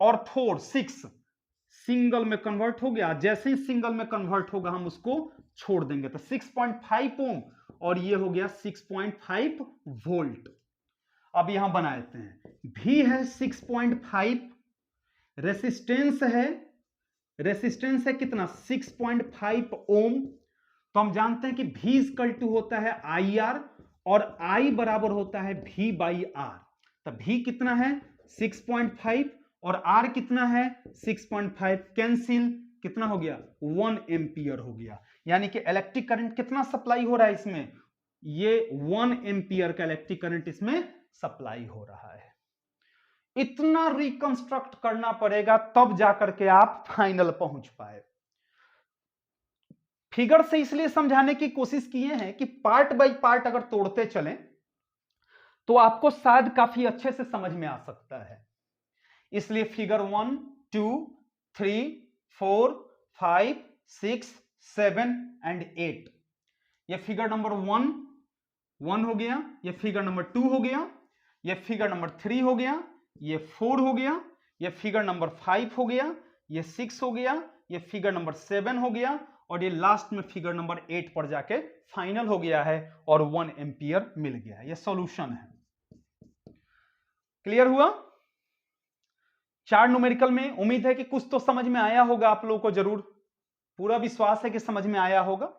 और 4 6 सिंगल में कन्वर्ट हो गया, जैसे ही सिंगल में कन्वर्ट होगा हम उसको छोड़ देंगे, तो 6.5 ओम और ये हो गया 6.5 वोल्ट। अब यहां बना लेते हैं, भी है 6.5, रेसिस्टेंस है कितना, 6.5 ओम। तो हम जानते हैं कि V = होता है IR और I बराबर होता है V/R। तो V कितना है 6.5 और R कितना है 6.5, कैंसिल, कितना हो गया 1 एम्पियर हो गया, यानी कि इलेक्ट्रिक करंट कितना सप्लाई हो रहा है इसमें, ये 1 एम्पियर का इलेक्ट्रिक करंट इसमें सप्लाई हो रहा है। इतना रिकंस्ट्रक्ट करना पड़ेगा तब जाकर के आप फाइनल पहुंच पाए। फिगर से इसलिए समझाने की कोशिश किए हैं कि पार्ट बाय पार्ट अगर तोड़ते चलें तो आपको शायद काफी अच्छे से समझ में आ सकता है। इसलिए फिगर 1, 2, 3, 4, 5, 6, 7 एंड 8, ये फिगर नंबर 1 हो गया, ये फिगर नंबर 2 हो गया, ये फिगर नंबर 3 हो गया, ये 4 हो गया, ये फिगर नंबर 5 हो गया, ये 6 हो गया, ये फिगर नंबर 7 हो गया, और ये लास्ट में फिगर नंबर 8 पर जाके फाइनल हो गया है और 1 एम्पियर मिल गया है। ये सॉल्यूशन है। क्लियर हुआ? 4 न्यूमेरिकल में उम्मीद है कि कुछ तो समझ में आया होगा आप लोगों को, जरूर पूरा विश्वास है कि समझ में आया होगा।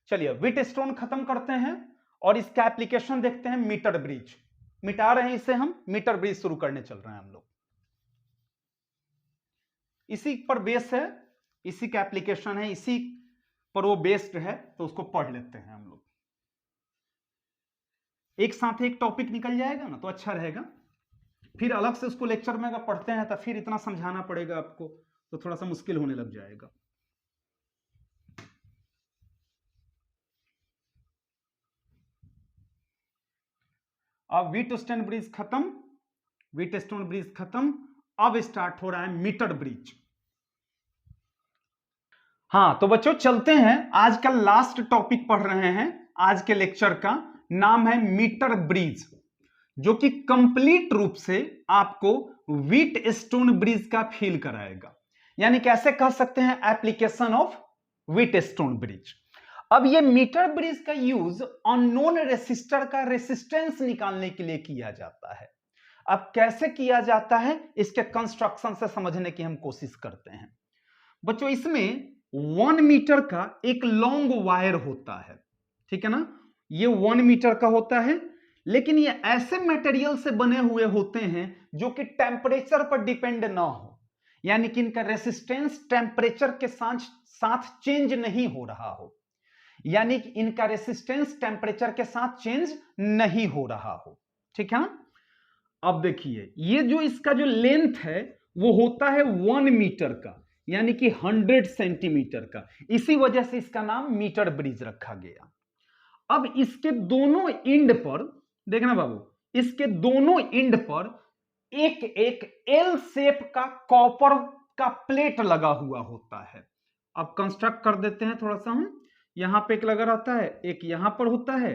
चलिए व्हीटस्टोन खत्म करते हैं और इसका एप्लीकेशन देखते हैं। मीटर ब्रिज मिटा रहे हैं, इसे हम मीटर ब्रिज शुरू करने चल रहे हैं हम लोग। इसी पर बेस है, इसी का एप्लीकेशन है, इसी पर वो बेस्ड है, तो उसको पढ़ लेते हैं हम लोग। एक साथ एक टॉपिक निकल जाएगा ना तो अच्छा रहेगा, फिर अलग से उसको लेक्चर में अगर पढ़ते हैं तो फिर इतना समझाना पड़ेगा आपको, तो थोड़ा सा मुश्किल होने लग जाएगा। अब व्हीटस्टोन ब्रिज खत्म, व्हीटस्टोन ब्रिज खत्म, अब स्टार्ट हो रहा है मीटर ब्रिज। हाँ तो बच्चों चलते हैं, आज का लास्ट टॉपिक पढ़ रहे हैं। आज के लेक्चर का नाम है मीटर ब्रिज, जो कि कंप्लीट रूप से आपको व्हीटस्टोन ब्रिज का फील कराएगा, यानी कैसे कह सकते हैं एप्लीकेशन ऑफ व्हीटस्टोन ब्रिज। अब ये मीटर ब्रिज का यूज अननोन रेसिस्टर का रेसिस्टेंस निकालने के लिए किया जाता है। अब कैसे किया जाता है इसके कंस्ट्रक्शन से समझने की हम कोशिश करते हैं। बच्चों इसमें 1 मीटर का एक लॉन्ग वायर होता है, ठीक है ना, ये 1 मीटर का होता है, लेकिन ये ऐसे मटेरियल से बने हुए होते हैं जो कि टेम्परेचर पर डिपेंड ना हो, यानी कि इनका रेसिस्टेंस टेम्परेचर के साथ चेंज नहीं हो रहा हो, यानी कि इनका रेसिस्टेंस टेम्परेचर के साथ चेंज नहीं हो रहा हो, ठीक है ना। अब देखिए ये जो इसका जो लेंथ है वो होता है 1 मीटर का, यानी कि 100 सेंटीमीटर का, इसी वजह से इसका नाम मीटर ब्रिज रखा गया। अब इसके दोनों एंड पर देखना बाबू, इसके दोनों एंड पर एक एक एल शेप का कॉपर का प्लेट लगा हुआ होता है। अब कंस्ट्रक्ट कर देते हैं थोड़ा सा हम, यहां पे एक लगा रहता है, एक यहां पर होता है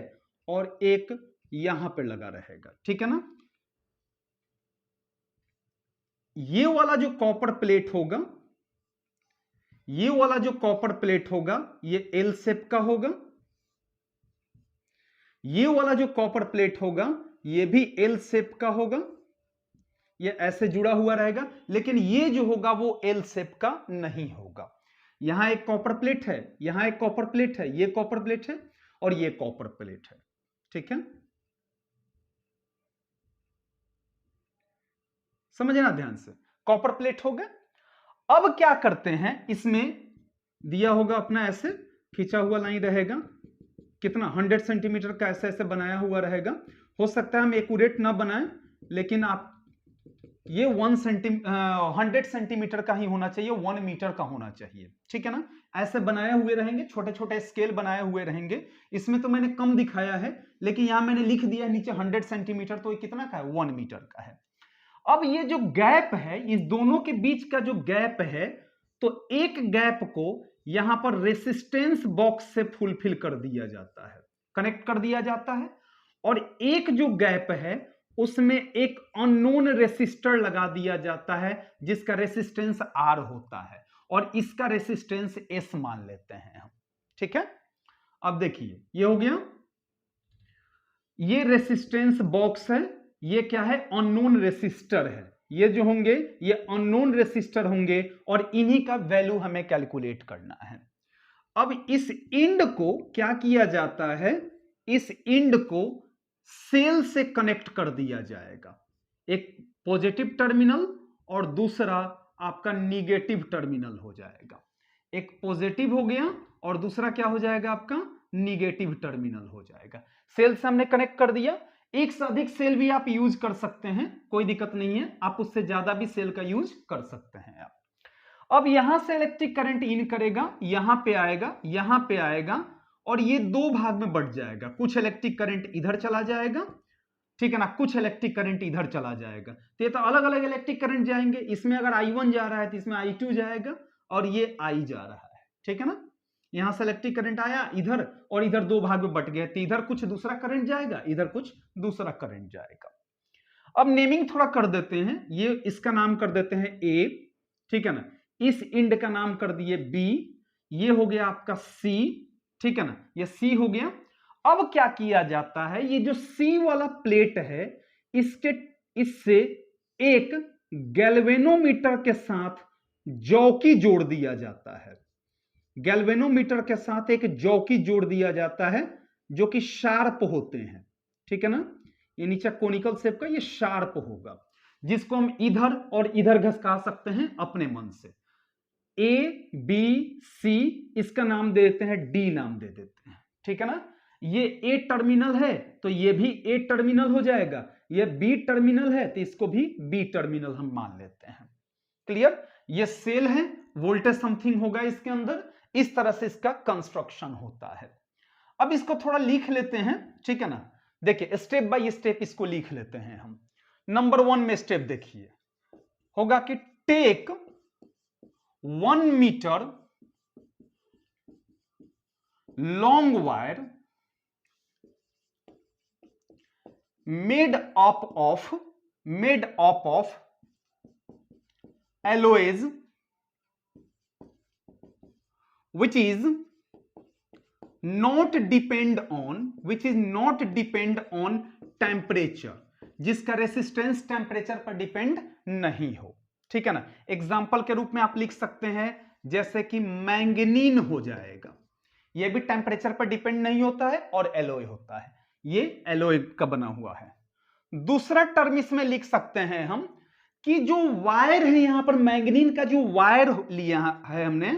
और एक यहां पे लगा रहेगा, ठीक है ना। ये वाला जो कॉपर प्लेट होगा, ये वाला जो कॉपर प्लेट होगा ये एल शेप का होगा, ये वाला जो कॉपर प्लेट होगा ये भी एल शेप का होगा, ये ऐसे जुड़ा हुआ रहेगा, लेकिन ये जो होगा वो एल शेप का नहीं होगा। यहां एक कॉपर प्लेट है, यहां एक कॉपर प्लेट है, ये कॉपर प्लेट है और ये कॉपर प्लेट है, ठीक है, समझना ध्यान से। कॉपर प्लेट हो गया। अब क्या करते हैं, इसमें दिया होगा अपना ऐसे खींचा हुआ लाइन रहेगा, कितना 100 सेंटीमीटर का ऐसे ऐसे बनाया हुआ रहेगा। हो सकता है हम एक्यूरेट ना बनाएं, लेकिन आप ये 100 सेंटीमीटर का ही होना चाहिए, 1 मीटर का होना चाहिए, ठीक है ना। ऐसे बनाए हुए रहेंगे, छोटे छोटे स्केल बनाए हुए रहेंगे। इसमें तो मैंने कम दिखाया है, लेकिन यहां मैंने लिख दिया नीचे 100 सेंटीमीटर, तो ये कितना का है, 1 मीटर का है। अब ये जो गैप है, इस दोनों के बीच का जो गैप है, तो एक गैप को यहां पर रेसिस्टेंस बॉक्स से फुलफिल कर दिया जाता है, कनेक्ट कर दिया जाता है, और एक जो गैप है उसमें एक अननोन रेसिस्टर लगा दिया जाता है जिसका रेसिस्टेंस R होता है, और इसका रेसिस्टेंस S मान लेते हैं हम, ठीक है। अब देखिए ये हो गया, ये रेसिस्टेंस बॉक्स है, ये क्या है, अननोन रेसिस्टर है। ये जो होंगे ये अननोन रेसिस्टर होंगे और इन्हीं का वैल्यू हमें कैलकुलेट करना है। अब इस इंड को क्या किया जाता है, इस इंड को सेल से कनेक्ट कर दिया जाएगा, एक पॉजिटिव टर्मिनल और दूसरा आपका निगेटिव टर्मिनल हो जाएगा। एक पॉजिटिव हो गया और दूसरा क्या हो जाएगा, आपका निगेटिव टर्मिनल हो जाएगा। सेल से हमने कनेक्ट कर दिया। एक से अधिक सेल भी आप यूज कर सकते हैं, कोई दिक्कत नहीं है, आप उससे ज्यादा भी सेल का यूज कर सकते हैं आप। अब यहां से इलेक्ट्रिक करंट इन करेगा, यहां पे आएगा, यहां पे आएगा, और ये दो भाग में बढ़ जाएगा। कुछ इलेक्ट्रिक करंट इधर चला जाएगा, ठीक है ना, कुछ इलेक्ट्रिक करंट इधर चला जाएगा, तो ये तो अलग अलग इलेक्ट्रिक करंट जाएंगे, इसमें अगर I1 जा रहा है तो इसमें I2 जाएगा और ये I जा रहा है, ठीक है ना। यहां से इलेक्ट्रिक करंट आया इधर और इधर दो भाग में बट गया, तो इधर कुछ दूसरा करंट जाएगा, इधर कुछ दूसरा करंट जाएगा। अब नेमिंग थोड़ा कर देते हैं, ये इसका नाम कर देते हैं A, ठीक है ना, इस इंड का नाम कर दिए B, ये हो गया आपका C, ठीक है ना, ये C हो गया। अब क्या किया जाता है, ये जो C वाला प्लेट है इससे एक गैल्वेनोमीटर के साथ जौकी जोड़ दिया जाता है, गैल्वेनोमीटर के साथ एक जौकी जोड़ दिया जाता है जो कि शार्प होते हैं, ठीक है ना, ये नीचे कोनिकल शेप का, ये शार्प होगा, जिसको हम इधर और इधर घसका सकते हैं अपने मन से। A B C, इसका नाम दे देते हैं D नाम दे देते हैं, ठीक है ना। ये A टर्मिनल है तो ये भी A टर्मिनल हो जाएगा, ये B टर्मिनल है तो इसको भी B टर्मिनल हम मान लेते हैं। क्लियर, ये सेल है, वोल्टेज समथिंग होगा इसके अंदर, इस तरह से इसका कंस्ट्रक्शन होता है। अब इसको थोड़ा लिख लेते हैं, ठीक है ना, देखिए स्टेप बाय स्टेप इसको लिख लेते हैं हम। नंबर 1 में स्टेप देखिए, होगा कि take 1 metre long wire made up of alloys which is not depend on temperature, जिसका रेसिस्टेंस टेम्परेचर पर डिपेंड नहीं हो, ठीक है ना। एग्जाम्पल के रूप में आप लिख सकते हैं जैसे कि मैंगनीन हो जाएगा, यह भी टेम्परेचर पर डिपेंड नहीं होता है और एलोय होता है, ये एलोय का बना हुआ है। दूसरा टर्म इसमें लिख सकते हैं हम कि जो वायर है, यहां पर मैंगनीन का जो वायर लिया है हमने,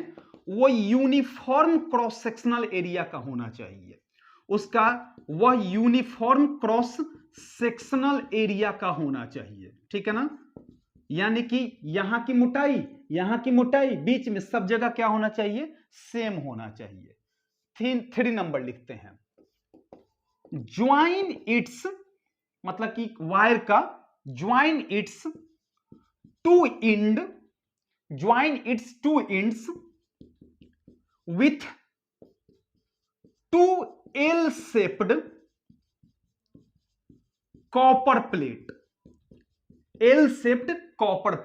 वो यूनिफॉर्म क्रॉस सेक्शनल एरिया का होना चाहिए, उसका वह यूनिफॉर्म क्रॉस सेक्शनल एरिया का होना चाहिए, ठीक है ना। यानी कि यहां की मोटाई बीच में सब जगह क्या होना चाहिए, सेम होना चाहिए। 3 नंबर लिखते हैं, ज्वाइन इट्स, मतलब कि वायर का join its two ends with 2 L shaped copper plate, L shaped copper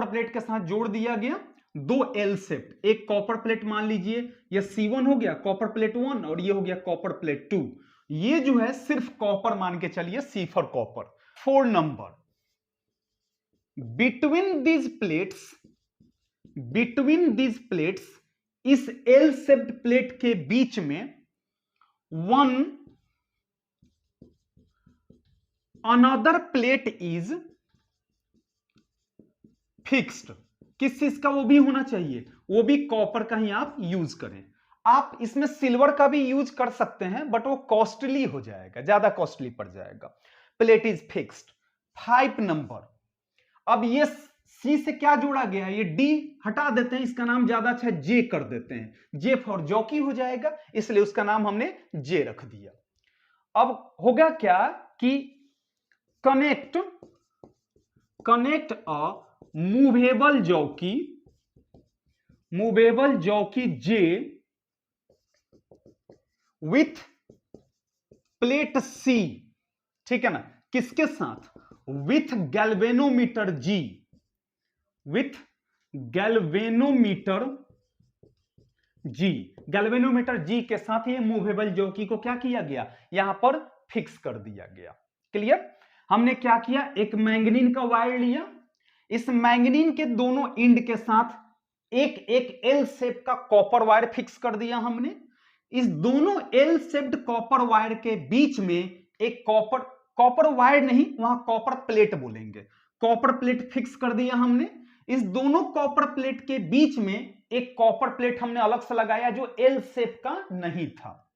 plate के साथ जोड़ दिया गया 2 L shaped, एक कॉपर प्लेट मान लीजिए, ये C1 हो गया कॉपर प्लेट 1 और ये हो गया कॉपर प्लेट 2, ये जो है सिर्फ कॉपर मान के चलिए, C for copper. 4 number, between these plates, इस L shaped प्लेट के बीच में अनदर प्लेट इज फिक्स्ड, किस चीज का वो भी होना चाहिए, वो भी कॉपर का ही आप यूज करें। आप इसमें सिल्वर का भी यूज कर सकते हैं बट वो कॉस्टली हो जाएगा, ज्यादा कॉस्टली पड़ जाएगा। Plate is fixed. 5 नंबर, अब ये सी से क्या जोड़ा गया है, ये डी हटा देते हैं, इसका नाम ज्यादा अच्छा जे कर देते हैं, जे फॉर जॉकी हो जाएगा, इसलिए उसका नाम हमने जे रख दिया। अब होगा क्या कि connect a movable jockey J with plate C, ठीक है ना, किसके साथ, with galvanometer G, galvanometer G के साथ ये मूवेबल जॉकी को क्या किया गया, यहां पर फिक्स कर दिया गया। क्लियर, हमने क्या किया, एक मैंगनीन का वायर लिया, इस मैंगनीन के दोनों एंड के साथ एक एल शेप का कॉपर वायर फिक्स कर दिया हमने। इस दोनों एल शेप्ड कॉपर वायर के बीच में एक कॉपर वायर नहीं, वहां कॉपर प्लेट बोलेंगे, कॉपर प्लेट फिक्स कर दिया हमने। इस दोनों कॉपर प्लेट के बीच में एक कॉपर प्लेट हमने अलग से लगाया जो एल शेप का नहीं था।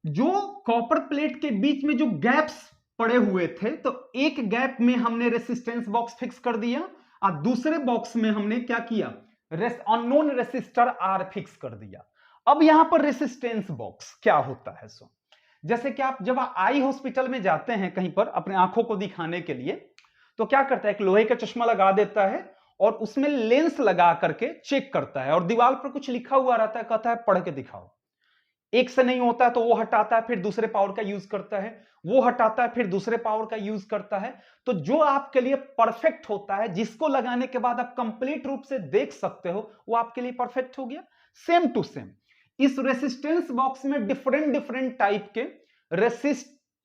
जो कॉपर प्लेट के बीच में जो गैप्स पड़े हुए थे, तो एक गैप में हमने रेसिस्टेंस बॉक्स फिक्स कर दिया और दूसरे बॉक्स में हमने क्या किया, अननोन रेसिस्टर आर फिक्स कर दिया। अब यहां पर रेसिस्टेंस बॉक्स क्या होता है, सो जैसे कि आप जब आई हॉस्पिटल में जाते हैं कहीं पर अपने आंखों को दिखाने के लिए, तो क्या करता है, एक लोहे का चश्मा लगा देता है और उसमें लेंस लगा करके चेक करता है और दीवार पर कुछ लिखा हुआ रहता है, कहता है पढ़ के दिखाओ। एक से नहीं होता है तो वो हटाता है, फिर दूसरे पावर का यूज करता है, वो हटाता है, फिर दूसरे पावर का यूज करता है। तो जो आपके लिए परफेक्ट होता है, जिसको लगाने के बाद आप कंप्लीट रूप से देख सकते हो, वो आपके लिए परफेक्ट हो गया। सेम टू सेम इस रेसिस्टेंस बॉक्स में डिफरेंट डिफरेंट टाइप के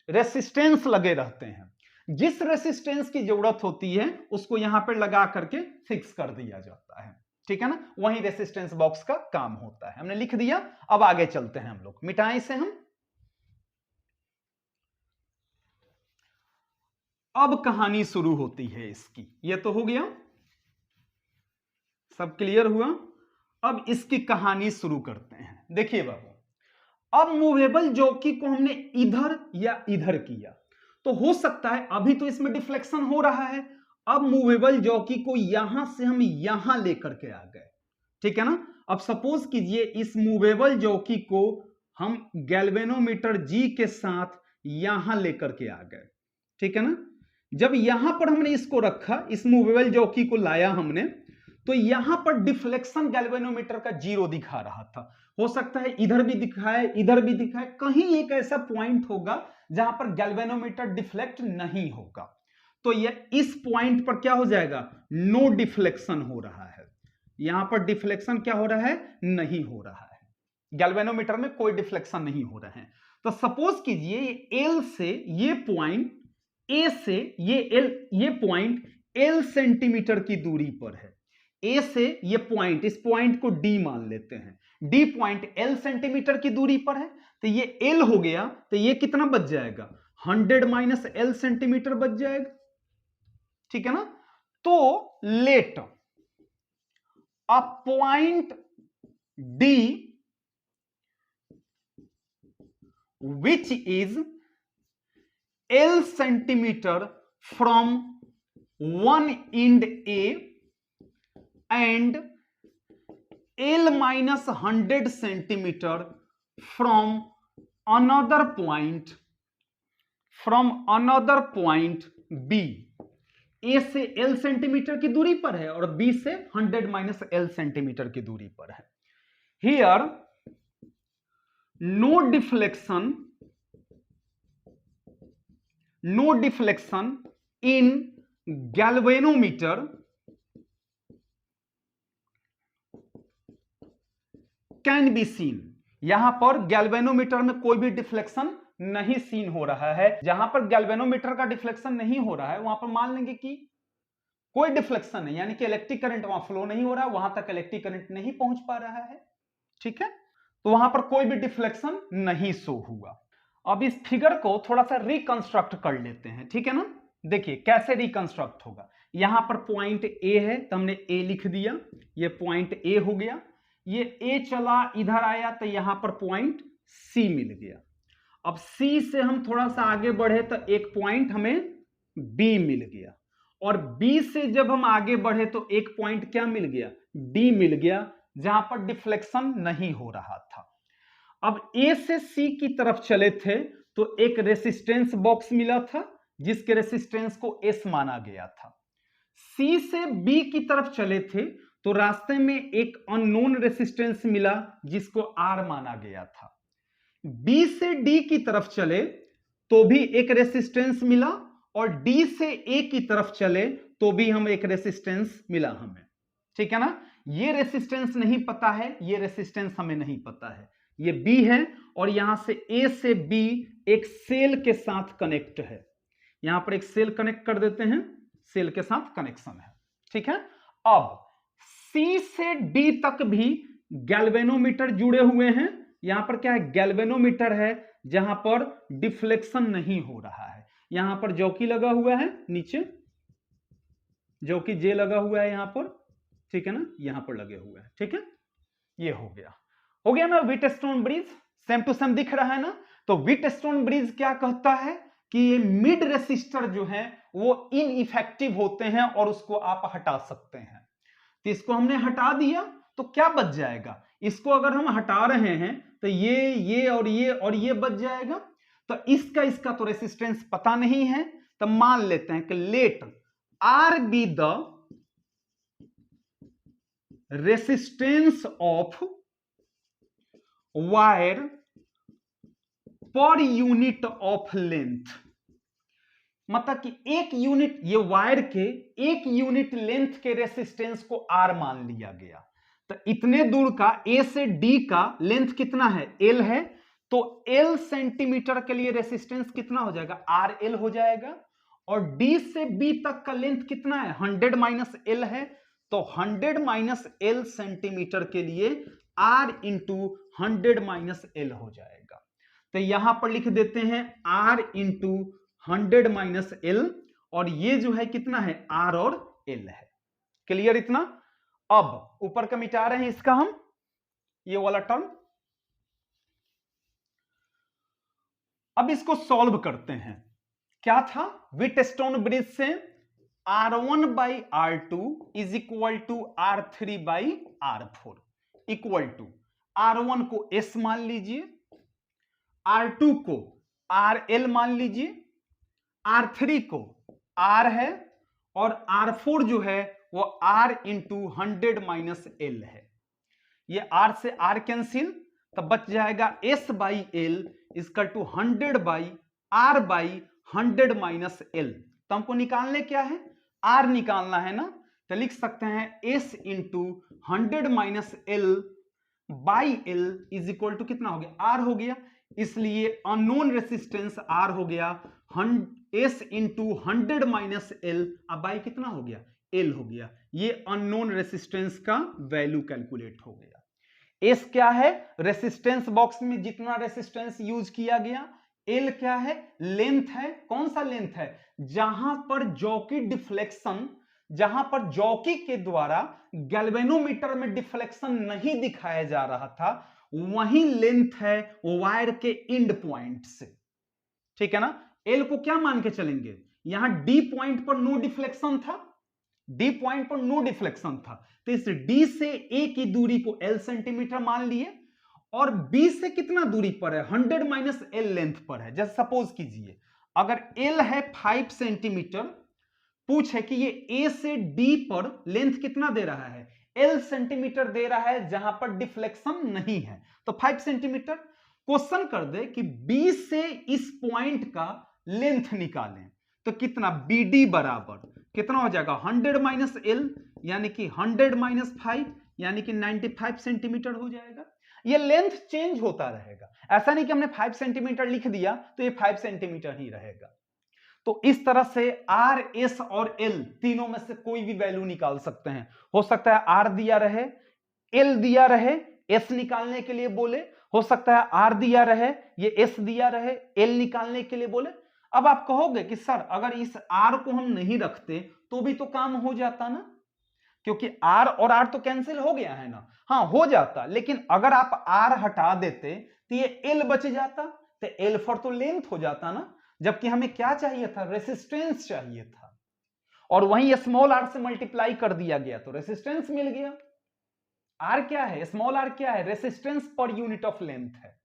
रेसिस्टेंस लगे रहते हैं। जिस रेसिस्टेंस की जरूरत होती है उसको यहां पर लगा करके फिक्स कर दिया जाता है, ठीक है ना। वही रेसिस्टेंस बॉक्स का काम होता है। हमने लिख दिया, अब आगे चलते हैं हम लोग, मिटाएं इसे हम। अब कहानी शुरू होती है इसकी। ये तो हो गया, सब क्लियर हुआ। अब इसकी कहानी शुरू करते हैं। देखिए बाबू, अब मूवेबल जॉकी को हमने इधर या इधर किया, तो हो सकता है अभी तो इसमें डिफ्लेक्शन हो रहा है, अब मूवेबल जॉकी को यहां से हम यहां लेकर के आ गए, ठीक है ना। अब सपोज कीजिए इस मूवेबल जॉकी को हम गैल्वेनोमीटर जी के साथ यहां लेकर के आ गए, ठीक है ना। जब यहां पर हमने इसको रखा, इस मूवेबल जॉकी को लाया हमने, तो यहां पर डिफ्लेक्शन गैल्वेनोमीटर का 0 दिखा रहा था। हो सकता है इधर भी दिखाए, इधर भी दिखाए, कहीं एक ऐसा पॉइंट होगा जहां पर गैल्वेनोमीटर डिफ्लेक्ट नहीं होगा। तो ये इस पॉइंट पर क्या हो जाएगा, नो डिफ्लेक्शन हो रहा है। यहां पर डिफ्लेक्शन क्या हो रहा है, नहीं हो रहा है। गैल्वेनोमीटर में कोई डिफ्लेक्शन नहीं हो रहा है। तो सपोज कीजिए एल से ये पॉइंट, ए से ये पॉइंट एल सेंटीमीटर की दूरी पर है। ए से ये पॉइंट, इस पॉइंट को डी मान लेते हैं, डी पॉइंट एल सेंटीमीटर की दूरी पर है। तो ये एल हो गया, तो ये कितना बच जाएगा, 100 माइनस एल सेंटीमीटर बच जाएगा, ठीक है ना। तो let a point D which is L centimeter from one end A and L minus 100 centimeter from another point B। A से L सेंटीमीटर की दूरी पर है और B से 100 माइनस L सेंटीमीटर की दूरी पर है। Here no deflection in galvanometer can be seen. यहां पर गैल्वेनोमीटर में कोई भी डिफ्लेक्शन नहीं सीन हो रहा है। जहां पर गैल्वेनोमीटर का डिफ्लेक्शन नहीं हो रहा है वहां पर मान लेंगे कि कोई डिफ्लेक्शन नहीं, यानी कि इलेक्ट्रिक करंट वहां फ्लो नहीं हो रहा, वहां तक इलेक्ट्रिक करंट नहीं पहुंच पा रहा है, ठीक है। तो वहां पर कोई भी डिफ्लेक्शन नहीं शो हुआ। अब इस फिगर को थोड़ा सा रिकंस्ट्रक्ट कर लेते हैं, ठीक है ना। देखिए कैसे रिकंस्ट्रक्ट होगा। यहां पर पॉइंट ए है तो हमने ए लिख दिया, ये पॉइंट ए हो गया। ये ए चला इधर आया तो यहां पर पॉइंट सी मिल गया। अब सी से हम थोड़ा सा आगे बढ़े तो एक पॉइंट हमें बी मिल गया, और बी से जब हम आगे बढ़े तो एक पॉइंट क्या मिल गया, डी मिल गया, जहां पर डिफ्लेक्शन नहीं हो रहा था। अब ए से सी की तरफ चले थे तो एक रेसिस्टेंस बॉक्स मिला था जिसके रेसिस्टेंस को एस माना गया था। सी से बी की तरफ चले थे तो रास्ते में एक अननोन रेसिस्टेंस मिला जिसको आर माना गया था। बी से डी की तरफ चले तो भी एक रेसिस्टेंस मिला, और डी से ए की तरफ चले तो भी हम एक रेसिस्टेंस मिला हमें, ठीक है ना। ये रेसिस्टेंस नहीं पता है, ये रेसिस्टेंस हमें नहीं पता है, ये बी है, और यहां से ए से बी एक सेल के साथ कनेक्ट है। यहां पर एक सेल कनेक्ट कर देते हैं, सेल के साथ कनेक्शन है, ठीक है। अब सी से डी तक भी गैल्वेनोमीटर जुड़े हुए हैं। यहां पर क्या है, गैल्वेनोमीटर है जहां पर डिफ्लेक्शन नहीं हो रहा है। यहां पर जॉकी लगा हुआ है, नीचे जॉकी जे लगा हुआ है यहां पर, ठीक है ना, यहां पर लगे हुए हैं, ठीक है। ये हो गया ना Wheatstone bridge, same to same दिख रहा है ना। तो व्हीटस्टोन ब्रिज क्या कहता है कि ये मिड रेसिस्टर जो है वो इनइफेक्टिव होते हैं और उसको आप हटा सकते हैं। तो इसको हमने हटा दिया तो क्या बच जाएगा, इसको अगर हम हटा रहे हैं तो ये और ये और ये बच जाएगा। तो इसका तो रेसिस्टेंस पता नहीं है, तो मान लेते हैं कि let R be the resistance of wire per unit of length. मतलब कि एक यूनिट, ये वायर के एक यूनिट लेंथ के रेसिस्टेंस को आर मान लिया गया। तो इतने दूर का ए से डी का लेंथ कितना है, एल है, तो एल सेंटीमीटर के लिए रेसिस्टेंस कितना हो जाएगा, आर एल हो जाएगा। और डी से बी तक का लेंथ कितना है, 100 माइनस एल है, तो 100 माइनस एल सेंटीमीटर के लिए आर इंटू 100 माइनस एल हो जाएगा। तो यहां पर लिख देते हैं आर इंटू 100 माइनस एल, और ये जो है कितना है, आर और एल है। क्लियर इतना? अब ऊपर का मिटा रहे हैं इसका हम, ये वाला टर्म। अब इसको सॉल्व करते हैं। क्या था, व्हीटस्टोन ब्रिज से R1 by R2 is equal to R3 by R4 equal to R1 को S मान लीजिए, R2 को RL मान लीजिए, R3 को R है, और R4 जो है वो R इंटू 100 माइनस एल है। ये R से R कैंसिल, तब बच जाएगा S बाई एल इसका to 100 by R by 100 minus L. तो हमको निकालने क्या है, R निकालना है ना, तो लिख सकते हैं S into 100 minus L by L is equal to कितना हो गया, R हो गया। इसलिए अननोन रेसिस्टेंस R हो गया S इंटू 100 माइनस एल, अब बाई कितना हो गया, L हो गया। ये अननोन रेसिस्टेंस का वैल्यू कैलकुलेट हो गया। S क्या है, रेसिस्टेंस बॉक्स में जितना रेसिस्टेंस यूज किया गया। L क्या है, लेंथ है। कौन सा लेंथ है, जहां पर जॉकी डिफ्लेक्शन, जहां पर जॉकी के द्वारा गैल्वेनोमीटर में डिफ्लेक्शन नहीं दिखाया जा रहा था, वही लेंथ है वायर के एंड पॉइंट से। ठीक है ना। L को क्या मान के चलेंगे, यहां D पॉइंट पर नो डिफ्लेक्शन था, D पॉइंट पर नो डिफ्लेक्शन था, तो इस D से A की दूरी को L सेंटीमीटर मान लिए, और B से कितना दूरी पर है, 100 माइनस L लेंथ पर है। जैसे सपोज कीजिए अगर L है 5 सेंटीमीटर, पूछे कि ये A से D पर लेंथ कितना दे रहा है, L सेंटीमीटर दे रहा है, जहां पर डिफ्लेक्शन नहीं है, तो 5 सेंटीमीटर। क्वेश्चन कर दे कि B से इस पॉइंट का लेंथ निकालें, तो कितना, BD बराबर कितना हो जाएगा, 100 माइनस एल, यानी कि 100 माइनस 5 यानी कि 95 सेंटीमीटर हो जाएगा। ये लेंथ चेंज होता रहेगा, ऐसा नहीं कि हमने 5 सेंटीमीटर लिख दिया तो ये 5 सेंटीमीटर ही रहेगा। तो इस तरह से R, S और L तीनों में से कोई भी वैल्यू निकाल सकते हैं। हो सकता है R दिया रहे, L दिया रहे, S निकालने के लिए बोले, हो सकता है R दिया रहे, ये S दिया रहे, L निकालने के लिए बोले। अब आप कहोगे कि सर अगर इस R को हम नहीं रखते तो भी तो काम हो जाता ना, क्योंकि R और R तो कैंसिल हो गया है ना। हाँ हो जाता, लेकिन अगर आप R हटा देते तो ये L बच जाता, तो L फॉर तो लेंथ हो जाता ना, जबकि हमें क्या चाहिए था, रेसिस्टेंस चाहिए था, और वहीं स्मॉल r से मल्टीप्लाई कर दिया गया तो रेसिस्टेंस मिल गया। R क्या है, स्मॉल r क्या है, रेसिस्टेंस पर यूनिट ऑफ लेंथ है।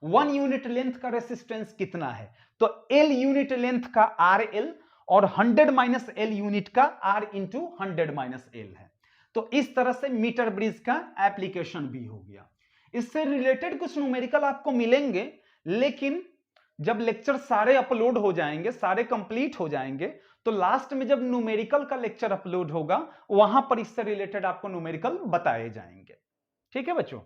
1 यूनिट लेंथ का रेसिस्टेंस कितना है, तो L यूनिट लेंथ का RL, और 100 माइनस L यूनिट का R इंटू 100 माइनस L है। तो इस तरह से मीटर ब्रिज का एप्लीकेशन भी हो गया। इससे रिलेटेड कुछ न्यूमेरिकल आपको मिलेंगे, लेकिन जब लेक्चर सारे अपलोड हो जाएंगे, सारे कंप्लीट हो जाएंगे, तो लास्ट में जब न्यूमेरिकल का लेक्चर अपलोड होगा वहां पर इससे रिलेटेड आपको न्यूमेरिकल बताए जाएंगे। ठीक है बच्चों,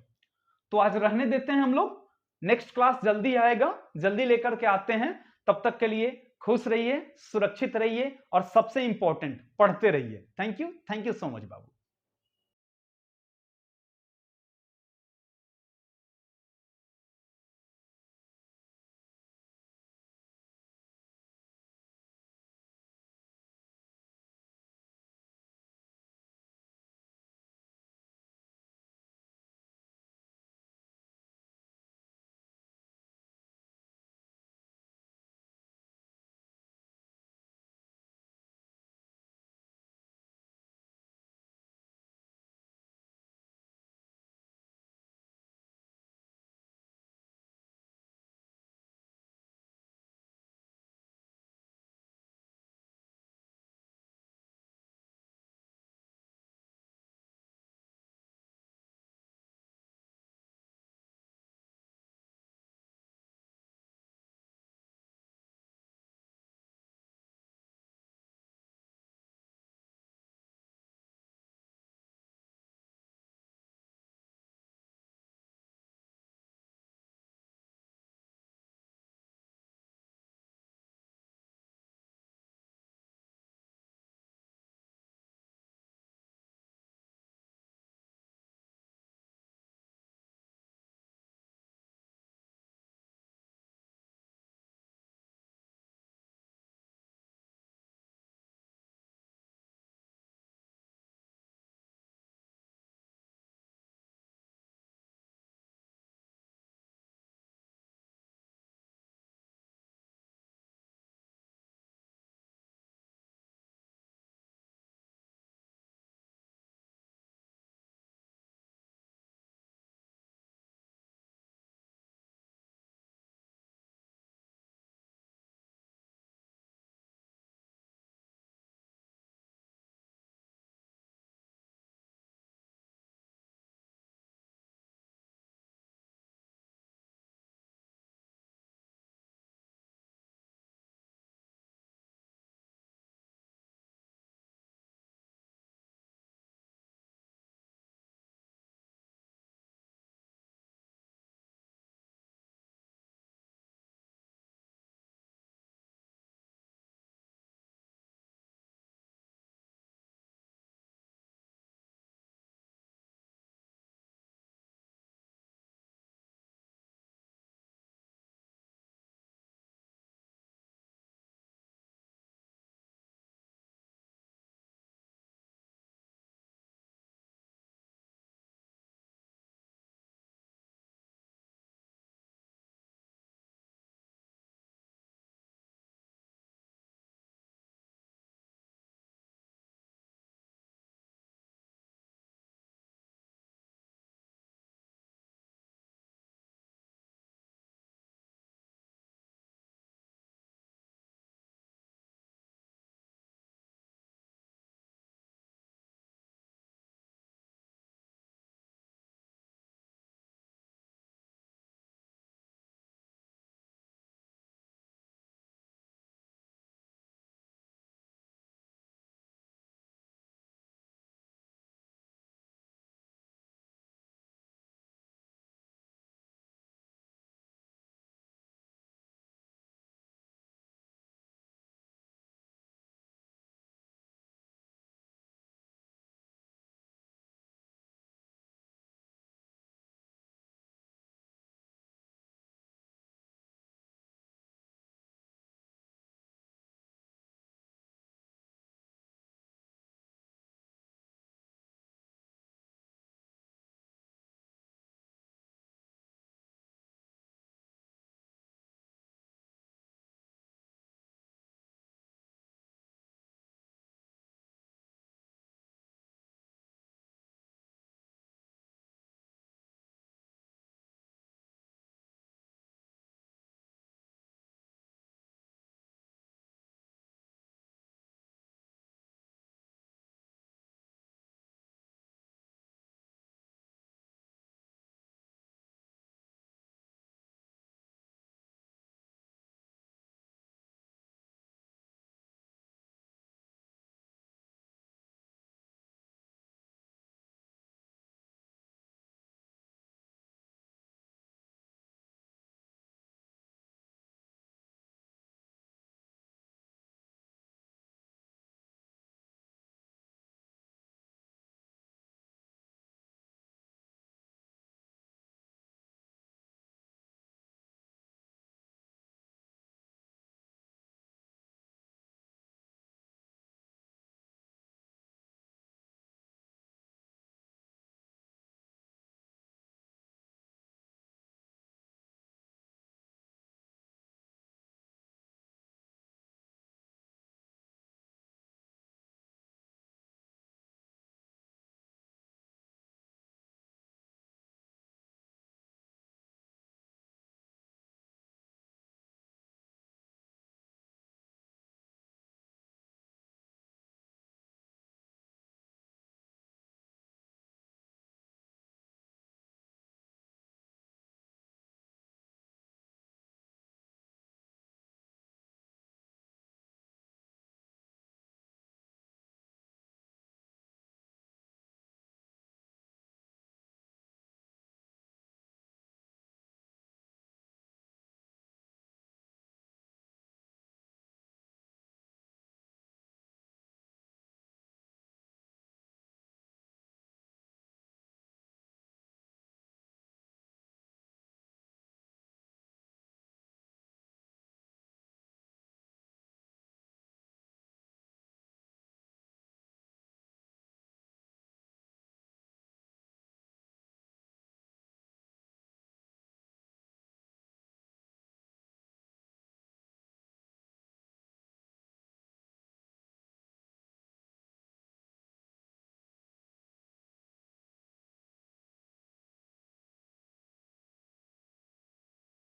तो आज रहने देते हैं हम लोग, नेक्स्ट क्लास जल्दी आएगा, जल्दी लेकर के आते हैं। तब तक के लिए खुश रहिए, सुरक्षित रहिए, और सबसे इंपॉर्टेंट पढ़ते रहिए। Thank you so much Babu.